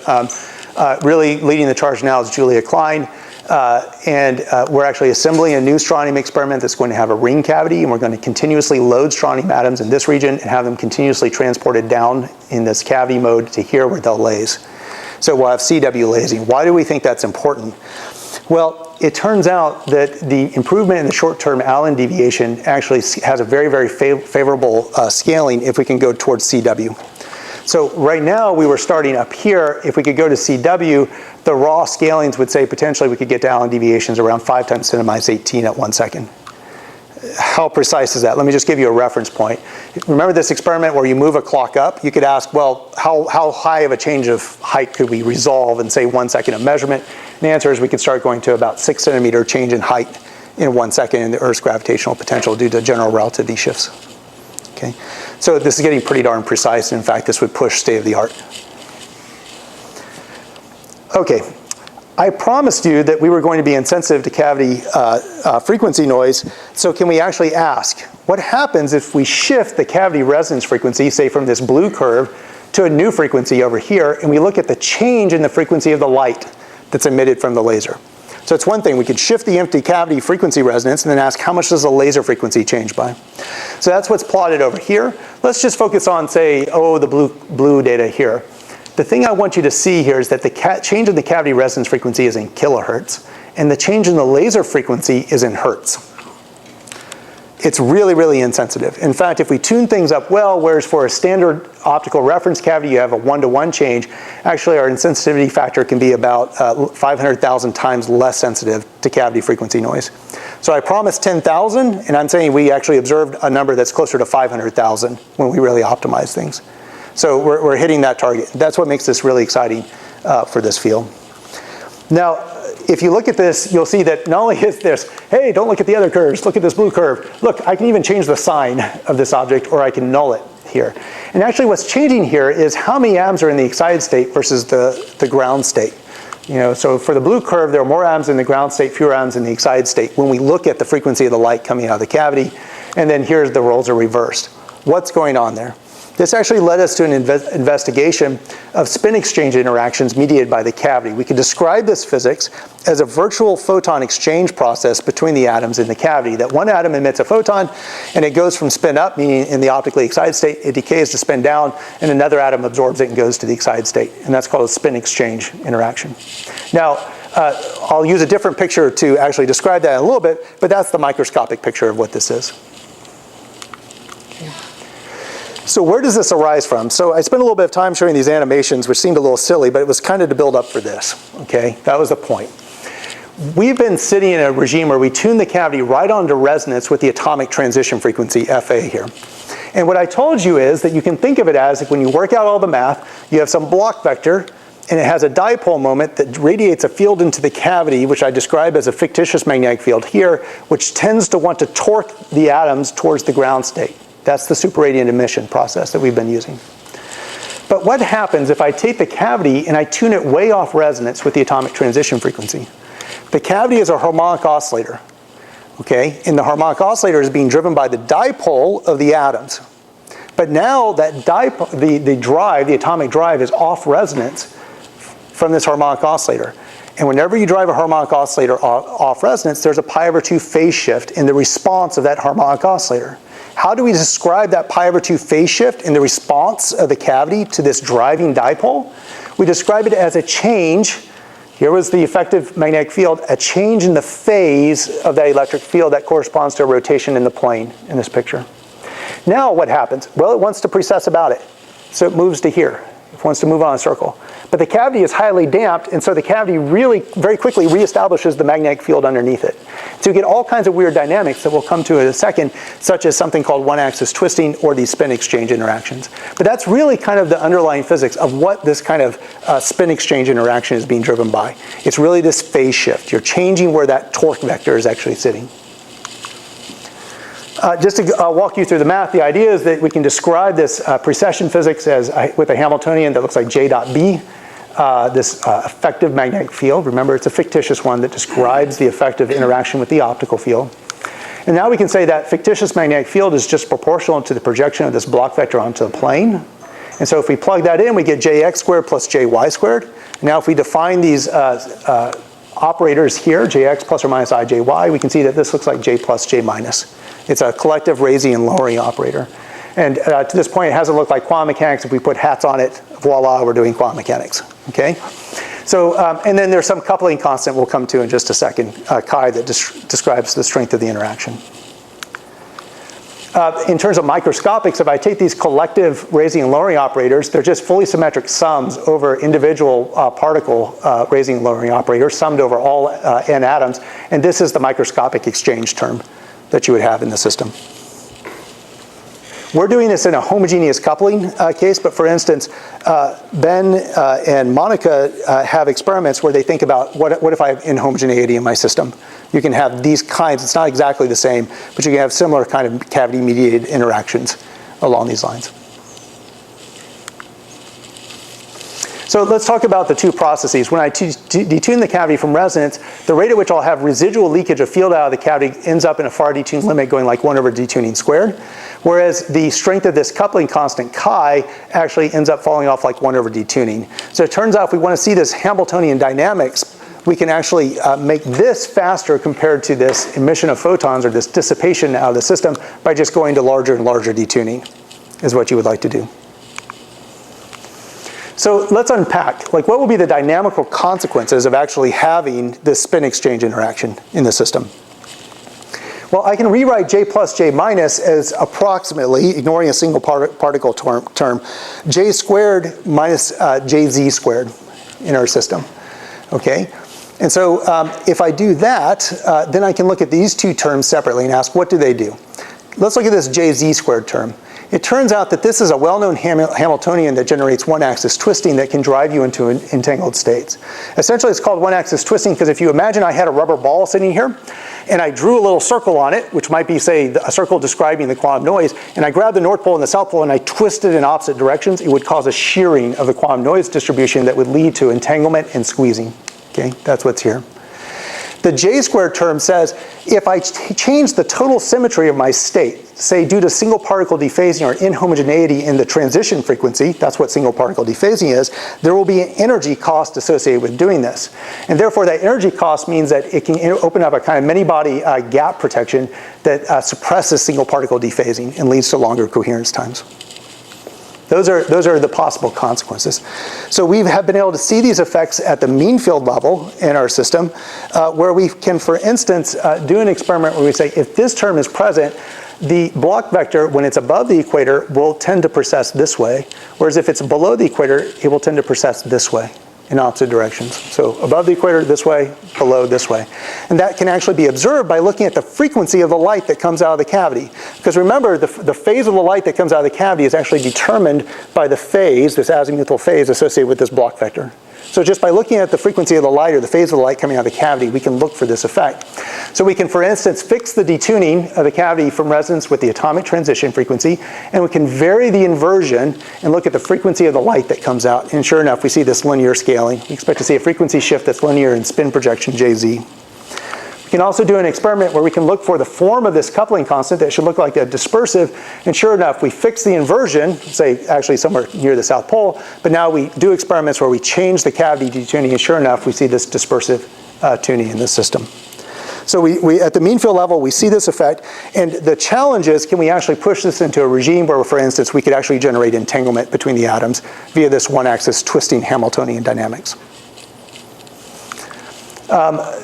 really leading the charge now is Julia Klein. We're actually assembling a new strontium experiment that's going to have a ring cavity, and we're going to continuously load strontium atoms in this region and have them continuously transported down in this cavity mode to here where they'll laze. So we'll have CW lasing. Why do we think that's important? Well, it turns out that the improvement in the short-term Allen deviation actually has a very, very favorable scaling if we can go towards CW. So right now we were starting up here. If we could go to CW, the raw scalings would say potentially we could get to Allen deviations around 5 times 10 to the minus 18 at 1 second. How precise is that? Let me just give you a reference point. Remember this experiment where you move a clock up? You could ask, well, how high of a change of height could we resolve in, say, 1 second of measurement? And the answer is we could start going to about 6 centimeter change in height in 1 second in the Earth's gravitational potential due to general relativity shifts. Okay. So this is getting pretty darn precise. In fact, this would push state of the art. Okay. I promised you that we were going to be insensitive to cavity frequency noise, so can we actually ask, what happens if we shift the cavity resonance frequency, say from this blue curve, to a new frequency over here, and we look at the change in the frequency of the light that's emitted from the laser? So it's one thing, we could shift the empty cavity frequency resonance and then ask how much does the laser frequency change by? So that's what's plotted over here. Let's just focus on, say, the blue data here. The thing I want you to see here is that the change in the cavity resonance frequency is in kilohertz, and the change in the laser frequency is in hertz. It's really, really insensitive. In fact, if we tune things up well, whereas for a standard optical reference cavity you have a 1-to-1 change, actually our insensitivity factor can be about 500,000 times less sensitive to cavity frequency noise. So I promised 10,000, and I'm saying we actually observed a number that's closer to 500,000 when we really optimize things. So we're hitting that target. That's what makes this really exciting for this field. Now, if you look at this, you'll see that not only is this, hey, don't look at the other curves, look at this blue curve. Look, I can even change the sign of this object, or I can null it here. And actually what's changing here is how many atoms are in the excited state versus the ground state. So for the blue curve, there are more atoms in the ground state, fewer atoms in the excited state when we look at the frequency of the light coming out of the cavity. And then here's the roles are reversed. What's going on there? This actually led us to an investigation of spin exchange interactions mediated by the cavity. We could describe this physics as a virtual photon exchange process between the atoms in the cavity. That one atom emits a photon, and it goes from spin up, meaning in the optically excited state, it decays to spin down, and another atom absorbs it and goes to the excited state. And that's called a spin exchange interaction. Now, I'll use a different picture to actually describe that in a little bit, but that's the microscopic picture of what this is. So where does this arise from? So I spent a little bit of time showing these animations, which seemed a little silly, but it was kind of to build up for this, okay? That was the point. We've been sitting in a regime where we tune the cavity right onto resonance with the atomic transition frequency, FA here. And what I told you is that you can think of it as, when you work out all the math, you have some block vector, and it has a dipole moment that radiates a field into the cavity, which I describe as a fictitious magnetic field here, which tends to want to torque the atoms towards the ground state. That's the superradiant emission process that we've been using. But what happens if I take the cavity and I tune it way off resonance with the atomic transition frequency? The cavity is a harmonic oscillator, okay? And the harmonic oscillator is being driven by the dipole of the atoms. But now that dipole, the atomic drive is off resonance from this harmonic oscillator. And whenever you drive a harmonic oscillator off resonance, there's a pi/2 phase shift in the response of that harmonic oscillator. How do we describe that pi/2 phase shift in the response of the cavity to this driving dipole? We describe it as a change. Here was the effective magnetic field, a change in the phase of that electric field that corresponds to a rotation in the plane in this picture. Now what happens? Well, it wants to precess about it. So it moves to here. It wants to move on a circle. But the cavity is highly damped, and so the cavity really very quickly reestablishes the magnetic field underneath it. So you get all kinds of weird dynamics that we'll come to in a second, such as something called one-axis twisting or these spin exchange interactions. But that's really kind of the underlying physics of what this kind of spin exchange interaction is being driven by. It's really this phase shift. You're changing where that torque vector is actually sitting. Just to walk you through the math, the idea is that we can describe this precession physics as with a Hamiltonian that looks like J dot B. This effective magnetic field. Remember, it's a fictitious one that describes the effective interaction with the optical field. And now we can say that fictitious magnetic field is just proportional to the projection of this block vector onto the plane. And so if we plug that in, we get jx squared plus jy squared. Now if we define these operators here, jx plus or minus ijy, we can see that this looks like j plus j minus. It's a collective raising and lowering operator. And to this point, it hasn't looked like quantum mechanics. If we put hats on it, voila, we're doing quantum mechanics, okay? So, and then there's some coupling constant we'll come to in just a second, chi, that describes the strength of the interaction. In terms of microscopics, if I take these collective raising and lowering operators, they're just fully symmetric sums over individual particle raising and lowering operators, summed over all n atoms. And this is the microscopic exchange term that you would have in the system. We're doing this in a homogeneous coupling case, but for instance, Ben and Monica have experiments where they think about what if I have inhomogeneity in my system? You can have these kinds, it's not exactly the same, but you can have similar kind of cavity-mediated interactions along these lines. So let's talk about the two processes. When I detune the cavity from resonance, the rate at which I'll have residual leakage of field out of the cavity ends up in a far detuned limit going like 1 over detuning squared. Whereas the strength of this coupling constant chi actually ends up falling off like 1 over detuning. So it turns out if we want to see this Hamiltonian dynamics, we can actually make this faster compared to this emission of photons or this dissipation out of the system by just going to larger and larger detuning is what you would like to do. So let's unpack, like what will be the dynamical consequences of actually having this spin exchange interaction in the system? Well, I can rewrite j plus j minus as approximately, ignoring a single particle term, j squared minus jz squared in our system, okay? And so if I do that, then I can look at these two terms separately and ask, what do they do? Let's look at this jz squared term. It turns out that this is a well-known Hamiltonian that generates one-axis twisting that can drive you into entangled states. Essentially, it's called one-axis twisting because if you imagine I had a rubber ball sitting here, and I drew a little circle on it, which might be, say, a circle describing the quantum noise, and I grabbed the North Pole and the South Pole and I twisted in opposite directions, it would cause a shearing of the quantum noise distribution that would lead to entanglement and squeezing. Okay, that's what's here. The J-squared term says, if I change the total symmetry of my state, say due to single particle dephasing or inhomogeneity in the transition frequency, that's what single particle dephasing is, there will be an energy cost associated with doing this. And therefore that energy cost means that it can open up a kind of many-body gap protection that suppresses single particle dephasing and leads to longer coherence times. Those are the possible consequences. So we have been able to see these effects at the mean field level in our system, where we can, for instance, do an experiment where we say, if this term is present, the Bloch vector, when it's above the equator, will tend to precess this way, whereas if it's below the equator, it will tend to precess this way in opposite directions. So above the equator this way, below this way. And that can actually be observed by looking at the frequency of the light that comes out of the cavity. Because remember, the phase of the light that comes out of the cavity is actually determined by the phase, this azimuthal phase associated with this Bloch vector. So just by looking at the frequency of the light or the phase of the light coming out of the cavity, we can look for this effect. So we can, for instance, fix the detuning of the cavity from resonance with the atomic transition frequency, and we can vary the inversion and look at the frequency of the light that comes out. And sure enough, we see this linear scaling. We expect to see a frequency shift that's linear in spin projection Jz. We can also do an experiment where we can look for the form of this coupling constant that should look like a dispersive, and sure enough, we fix the inversion, say actually somewhere near the South Pole, but now we do experiments where we change the cavity detuning, and sure enough, we see this dispersive tuning in the system. So we at the mean field level, we see this effect, and the challenge is, can we actually push this into a regime where, for instance, we could actually generate entanglement between the atoms via this one-axis twisting Hamiltonian dynamics?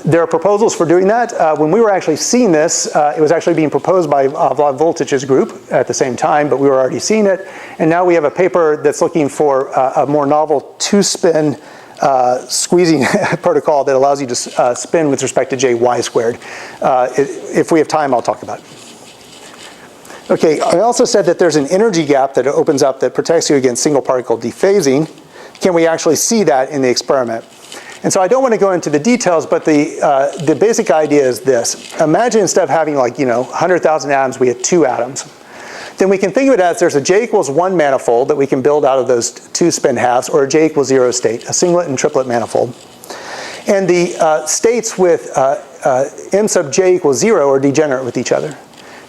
There are proposals for doing that. When we were actually seeing this, it was actually being proposed by Vlad Voltich's group at the same time, but we were already seeing it. And now we have a paper that's looking for a more novel two-spin squeezing protocol that allows you to spin with respect to JY squared. If we have time, I'll talk about it. Okay, I also said that there's an energy gap that opens up that protects you against single particle dephasing. Can we actually see that in the experiment? And so I don't want to go into the details, but the basic idea is this. Imagine instead of having 100,000 atoms, we had 2 atoms. Then we can think of it as there's a J equals 1 manifold that we can build out of those 2 spin halves, or a J equals 0 state, a singlet and triplet manifold. And the states with M sub J equals 0 are degenerate with each other.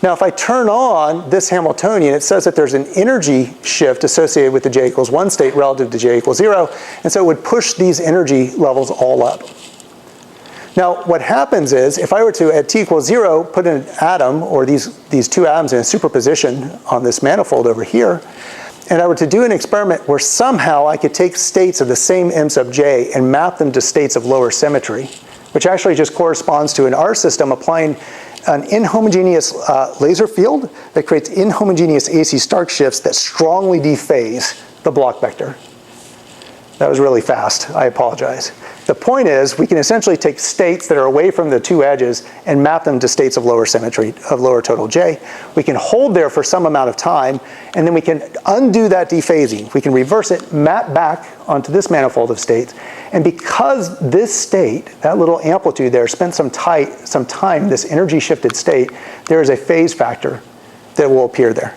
Now if I turn on this Hamiltonian, it says that there's an energy shift associated with the J equals 1 state relative to J equals 0, and so it would push these energy levels all up. Now what happens is, if I were to, at T equals 0, put an atom, or these 2 atoms in a superposition on this manifold over here, and I were to do an experiment where somehow I could take states of the same M sub J and map them to states of lower symmetry, which actually just corresponds to, in our system, applying an inhomogeneous laser field that creates inhomogeneous AC Stark shifts that strongly dephase the Bloch vector. That was really fast, I apologize. The point is, we can essentially take states that are away from the 2 edges and map them to states of lower symmetry, of lower total J. We can hold there for some amount of time, and then we can undo that dephasing. We can reverse it, map back onto this manifold of states, and because this state, that little amplitude there, spent some time in this energy shifted state, there is a phase factor that will appear there.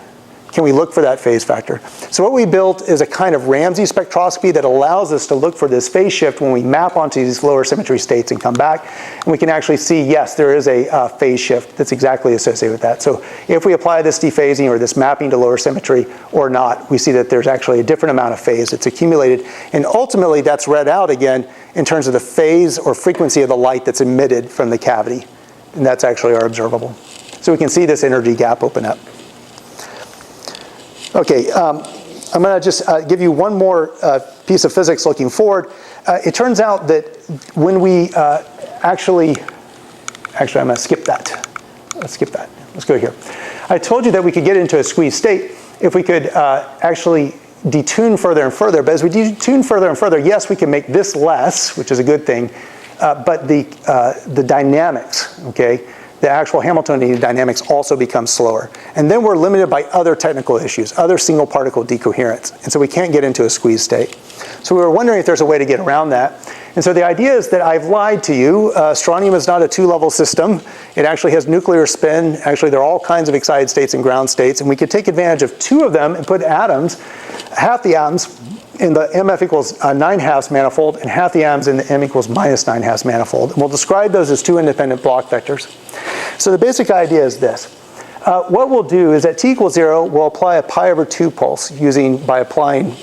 Can we look for that phase factor? So what we built is a kind of Ramsey spectroscopy that allows us to look for this phase shift when we map onto these lower symmetry states and come back. And we can actually see, yes, there is a phase shift that's exactly associated with that. So if we apply this dephasing or this mapping to lower symmetry or not, we see that there's actually a different amount of phase that's accumulated. And ultimately, that's read out again in terms of the phase or frequency of the light that's emitted from the cavity. And that's actually our observable. So we can see this energy gap open up. Okay, I'm going to just give you one more piece of physics looking forward. It turns out that when we actually, I'm going to skip that. Let's skip that. Let's go here. I told you that we could get into a squeezed state if we could actually detune further and further. But as we detune further and further, yes, we can make this less, which is a good thing. But the dynamics, okay, the actual Hamiltonian dynamics also becomes slower. And then we're limited by other technical issues, other single particle decoherence. And so we can't get into a squeeze state. So we were wondering if there's a way to get around that. And so the idea is that I've lied to you. Strontium is not a two-level system. It actually has nuclear spin. Actually, there are all kinds of excited states and ground states. And we could take advantage of two of them and put atoms, half the atoms, in the MF equals 9/2 manifold and half the atoms in the M equals -9/2 manifold. And we'll describe those as two independent block vectors. So the basic idea is this. What we'll do is at t equals 0, we'll apply a pi/2 pulse by applying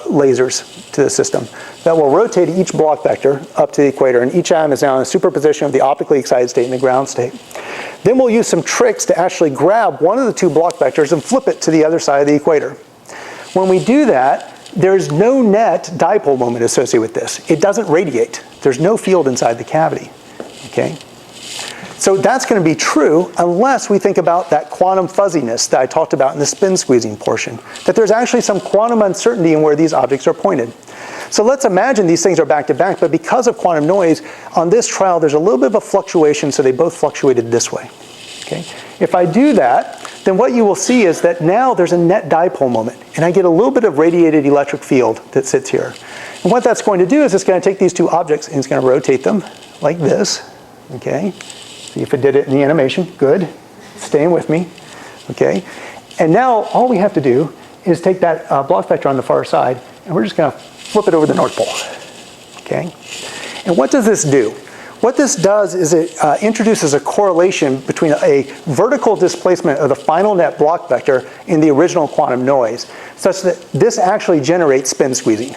lasers to the system. That will rotate each block vector up to the equator, and each atom is now in a superposition of the optically excited state and the ground state. Then we'll use some tricks to actually grab one of the two block vectors and flip it to the other side of the equator. When we do that, there's no net dipole moment associated with this. It doesn't radiate. There's no field inside the cavity, okay? So that's going to be true unless we think about that quantum fuzziness that I talked about in the spin squeezing portion, that there's actually some quantum uncertainty in where these objects are pointed. So let's imagine these things are back to back, but because of quantum noise, on this trial there's a little bit of a fluctuation, so they both fluctuated this way, okay? If I do that, then what you will see is that now there's a net dipole moment, and I get a little bit of radiated electric field that sits here. And what that's going to do is it's going to take these two objects and it's going to rotate them like this, okay? See if it did it in the animation. Good. Staying with me, okay? And now all we have to do is take that block vector on the far side, and we're just going to flip it over the North Pole, okay? And what does this do? What this does is it introduces a correlation between a vertical displacement of the final net block vector and the original quantum noise, such that this actually generates spin squeezing,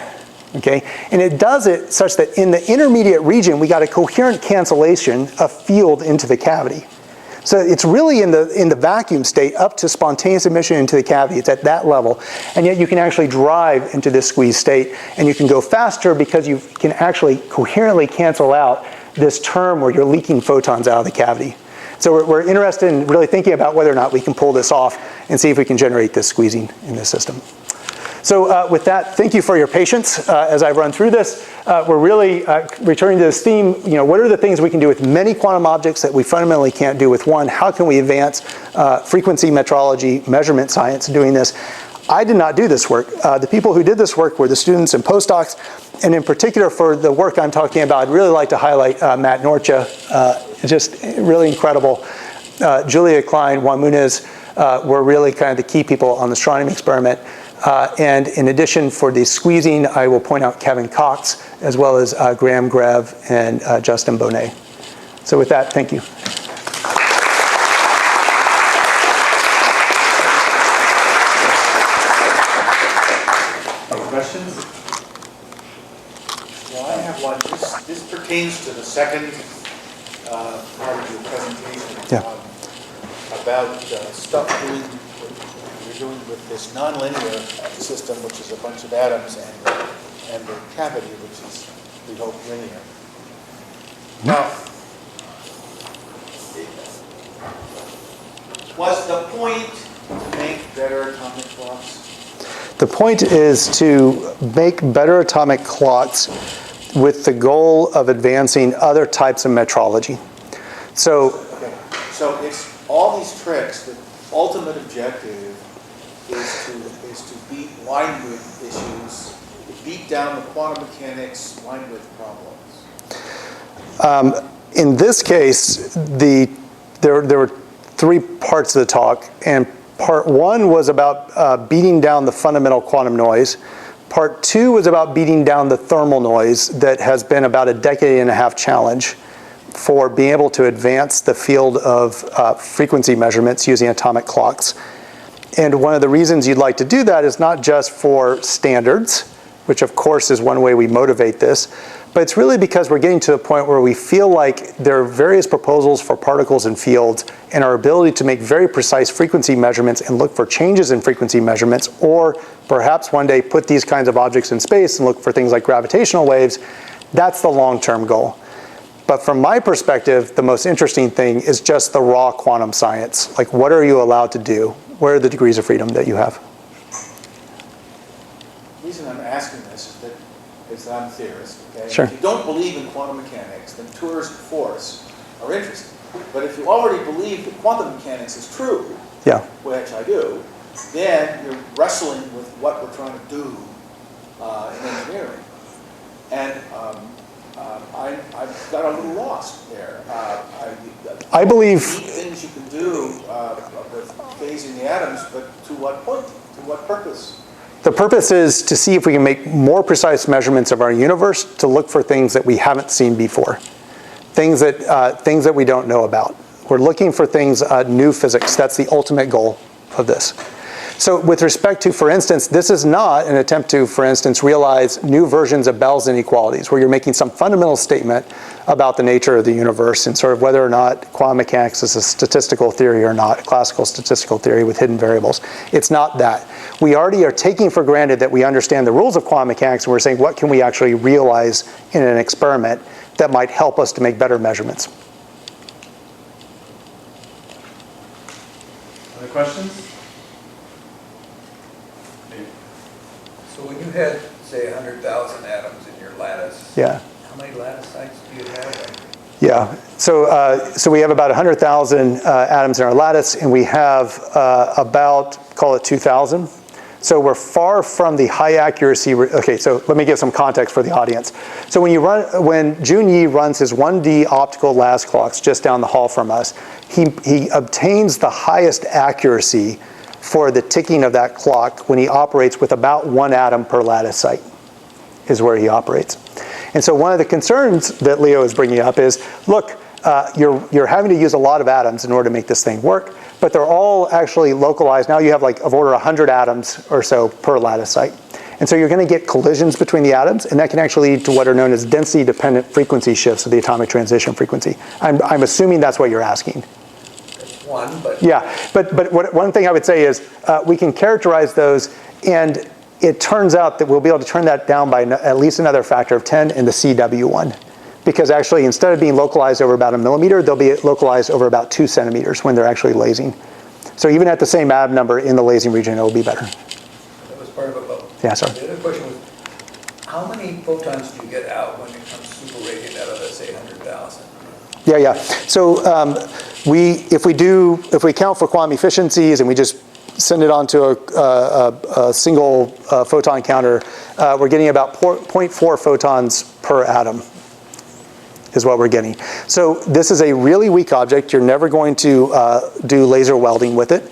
okay? And it does it such that in the intermediate region, we got a coherent cancellation of field into the cavity. So it's really in the vacuum state up to spontaneous emission into the cavity. It's at that level. And yet you can actually drive into this squeeze state, and you can go faster because you can actually coherently cancel out this term where you're leaking photons out of the cavity. So we're interested in really thinking about whether or not we can pull this off and see if we can generate this squeezing in this system. So with that, thank you for your patience as I run through this. We're really returning to this theme, what are the things we can do with many quantum objects that we fundamentally can't do with one? How can we advance frequency metrology, measurement science doing this? I did not do this work. The people who did this work were the students and postdocs, and in particular for the work I'm talking about, I'd really like to highlight Matt Norcia, just really incredible. Julia Klein, Juan Muniz were really kind of the key people on the strontium experiment. And in addition, for the squeezing, I will point out Kevin Cox, as well as Graham Grev and Justin Bonet. So with that, thank you. Questions? Well, I have one. This pertains to the second part of your presentation about stuff you're doing with this nonlinear system, which is a bunch of atoms, and the cavity, which is, we hope, linear. Now, was the point to make better atomic clocks? The point is to make better atomic clocks with the goal of advancing other types of metrology. So it's all these tricks. The ultimate objective is to beat linewidth issues, beat down the quantum mechanics linewidth problems. In this case, there were three parts of the talk, and part one was about beating down the fundamental quantum noise. Part two was about beating down the thermal noise that has been about a decade and a half challenge for being able to advance the field of frequency measurements using atomic clocks. And one of the reasons you'd like to do that is not just for standards, which of course is one way we motivate this, but it's really because we're getting to the point where we feel like there are various proposals for particles and fields, and our ability to make very precise frequency measurements and look for changes in frequency measurements, or perhaps one day put these kinds of objects in space and look for things like gravitational waves, that's the long-term goal. But from my perspective, the most interesting thing is just the raw quantum science. Like, what are you allowed to do? Where are the degrees of freedom that you have? The reason I'm asking this is that I'm a theorist. Okay? Sure. If you don't believe in quantum mechanics, then tourist force are interesting. But if you already believe that quantum mechanics is true, Yeah. which I do, then you're wrestling with what we're trying to do in engineering. And I've got a little lost there. I believe things you can do with phasing the atoms, but to what point? To what purpose? the purpose is to see if we can make more precise measurements of our universe to look for things that we haven't seen before, things that we don't know about. We're looking for things, new physics. That's the ultimate goal of this. So with respect to, for instance, this is not an attempt to, for instance, realize new versions of Bell's inequalities, where you're making some fundamental statement about the nature of the universe and sort of whether or not quantum mechanics is a statistical theory or not, a classical statistical theory with hidden variables. It's not that. We already are taking for granted that we understand the rules of quantum mechanics, and we're saying, what can we actually realize in an experiment that might help us to make better measurements? Other questions? So when you had, say, 100,000 atoms in your lattice, Yeah. how many lattice sites do you have? Yeah, so we have about 100,000 atoms in our lattice, and we have about, call it 2,000. So we're far from the high accuracy. Okay, so let me give some context for the audience. So when Jun Yi runs his 1D optical lattice clocks just down the hall from us, he obtains the highest accuracy for the ticking of that clock when he operates with about 1 atom per lattice site, is where he operates. And so one of the concerns that Leo is bringing up is, look, you're having to use a lot of atoms in order to make this thing work, but they're all actually localized. Now you have like of order 100 atoms or so per lattice site. And so you're going to get collisions between the atoms, and that can actually lead to what are known as density-dependent frequency shifts of the atomic transition frequency. I'm assuming that's what you're asking. One, but Yeah, but one thing I would say is we can characterize those, and it turns out that we'll be able to turn that down by at least another factor of 10 in the CW1. Because actually, instead of being localized over about 1 millimeter, they'll be localized over about 2 centimeters when they're actually lasing. So even at the same atom number in the lasing region, it will be better. that was part of it. Yeah, sorry. The other question was, how many photons do you get out when it comes super radiant out of, let's say, 100,000? Yeah. So if we count for quantum efficiencies and we just send it onto a single photon counter, we're getting about 0.4 photons per atom is what we're getting. So this is a really weak object. You're never going to do laser welding with it.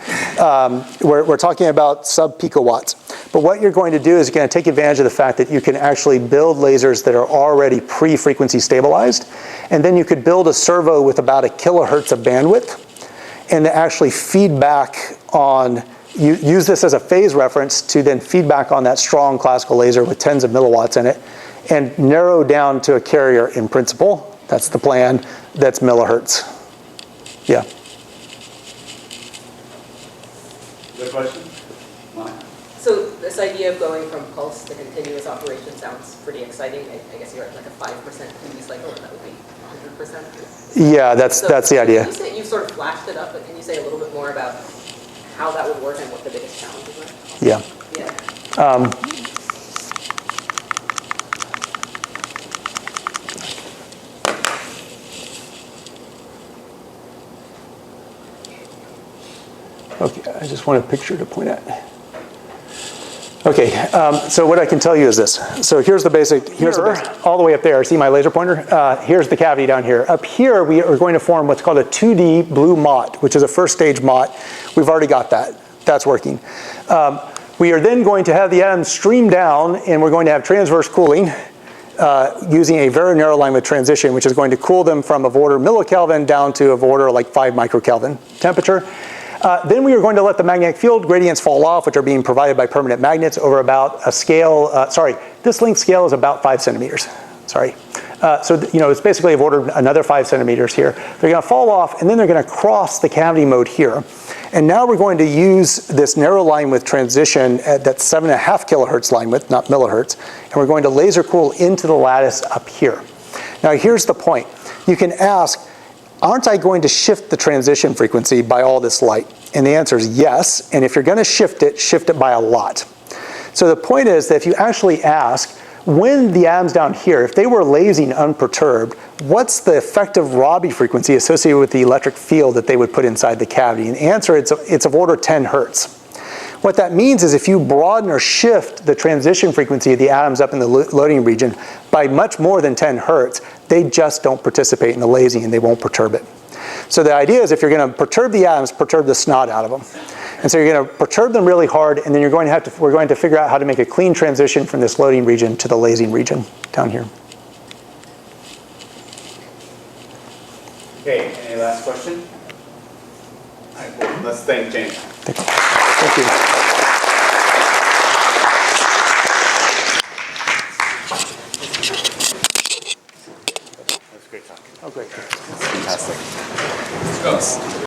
We're talking about sub-picowatts. But what you're going to do is you're going to take advantage of the fact that you can actually build lasers that are already pre-frequency stabilized. And then you could build a servo with about 1 kilohertz of bandwidth and actually feed back on, use this as a phase reference to then feed back on that strong classical laser with tens of milliwatts in it and narrow down to a carrier in principle. That's the plan. That's millihertz. Yeah. Good question? So this idea of going from pulse to continuous operation sounds pretty exciting. I guess you're at like a 5% QE cycle, and that would be 100%. Yeah, that's the idea. You sort of flashed it up, but can you say a little bit more about how that would work and what the biggest challenges are? Yeah. Yeah. Okay, I just want a picture to point at. Okay, so what I can tell you is this. So here's the basic, all the way up there, see my laser pointer? Here's the cavity down here. Up here, we are going to form what's called a 2D blue MOT, which is a first stage MOT. We've already got that. That's working. We are then going to have the atoms stream down, and we're going to have transverse cooling using a very narrow line with transition, which is going to cool them from of order millikelvin down to of order like 5 microkelvin temperature. Then we are going to let the magnetic field gradients fall off, which are being provided by permanent magnets over about a scale, this length scale is about 5 centimeters, So it's basically of order another 5 centimeters here. They're going to fall off, and then they're going to cross the cavity mode here. And now we're going to use this narrow line with transition at that 7.5 kilohertz line width, not millihertz, and we're going to laser cool into the lattice up here. Now here's the point. You can ask, aren't I going to shift the transition frequency by all this light? And the answer is yes, and if you're going to shift it by a lot. So the point is that if you actually ask, when the atoms down here, if they were lasing unperturbed, what's the effective Rabi frequency associated with the electric field that they would put inside the cavity? And the answer, it's of order 10 hertz. What that means is if you broaden or shift the transition frequency of the atoms up in the loading region by much more than 10 hertz, they just don't participate in the lasing and they won't perturb it. So the idea is if you're going to perturb the atoms, perturb the snot out of them. And so you're going to perturb them really hard, and then we're going to figure out how to make a clean transition from this loading region to the lasing region down here. Okay, any last question? All right, well, let's thank James. Thank you. That was a great talk. Oh, great. Fantastic.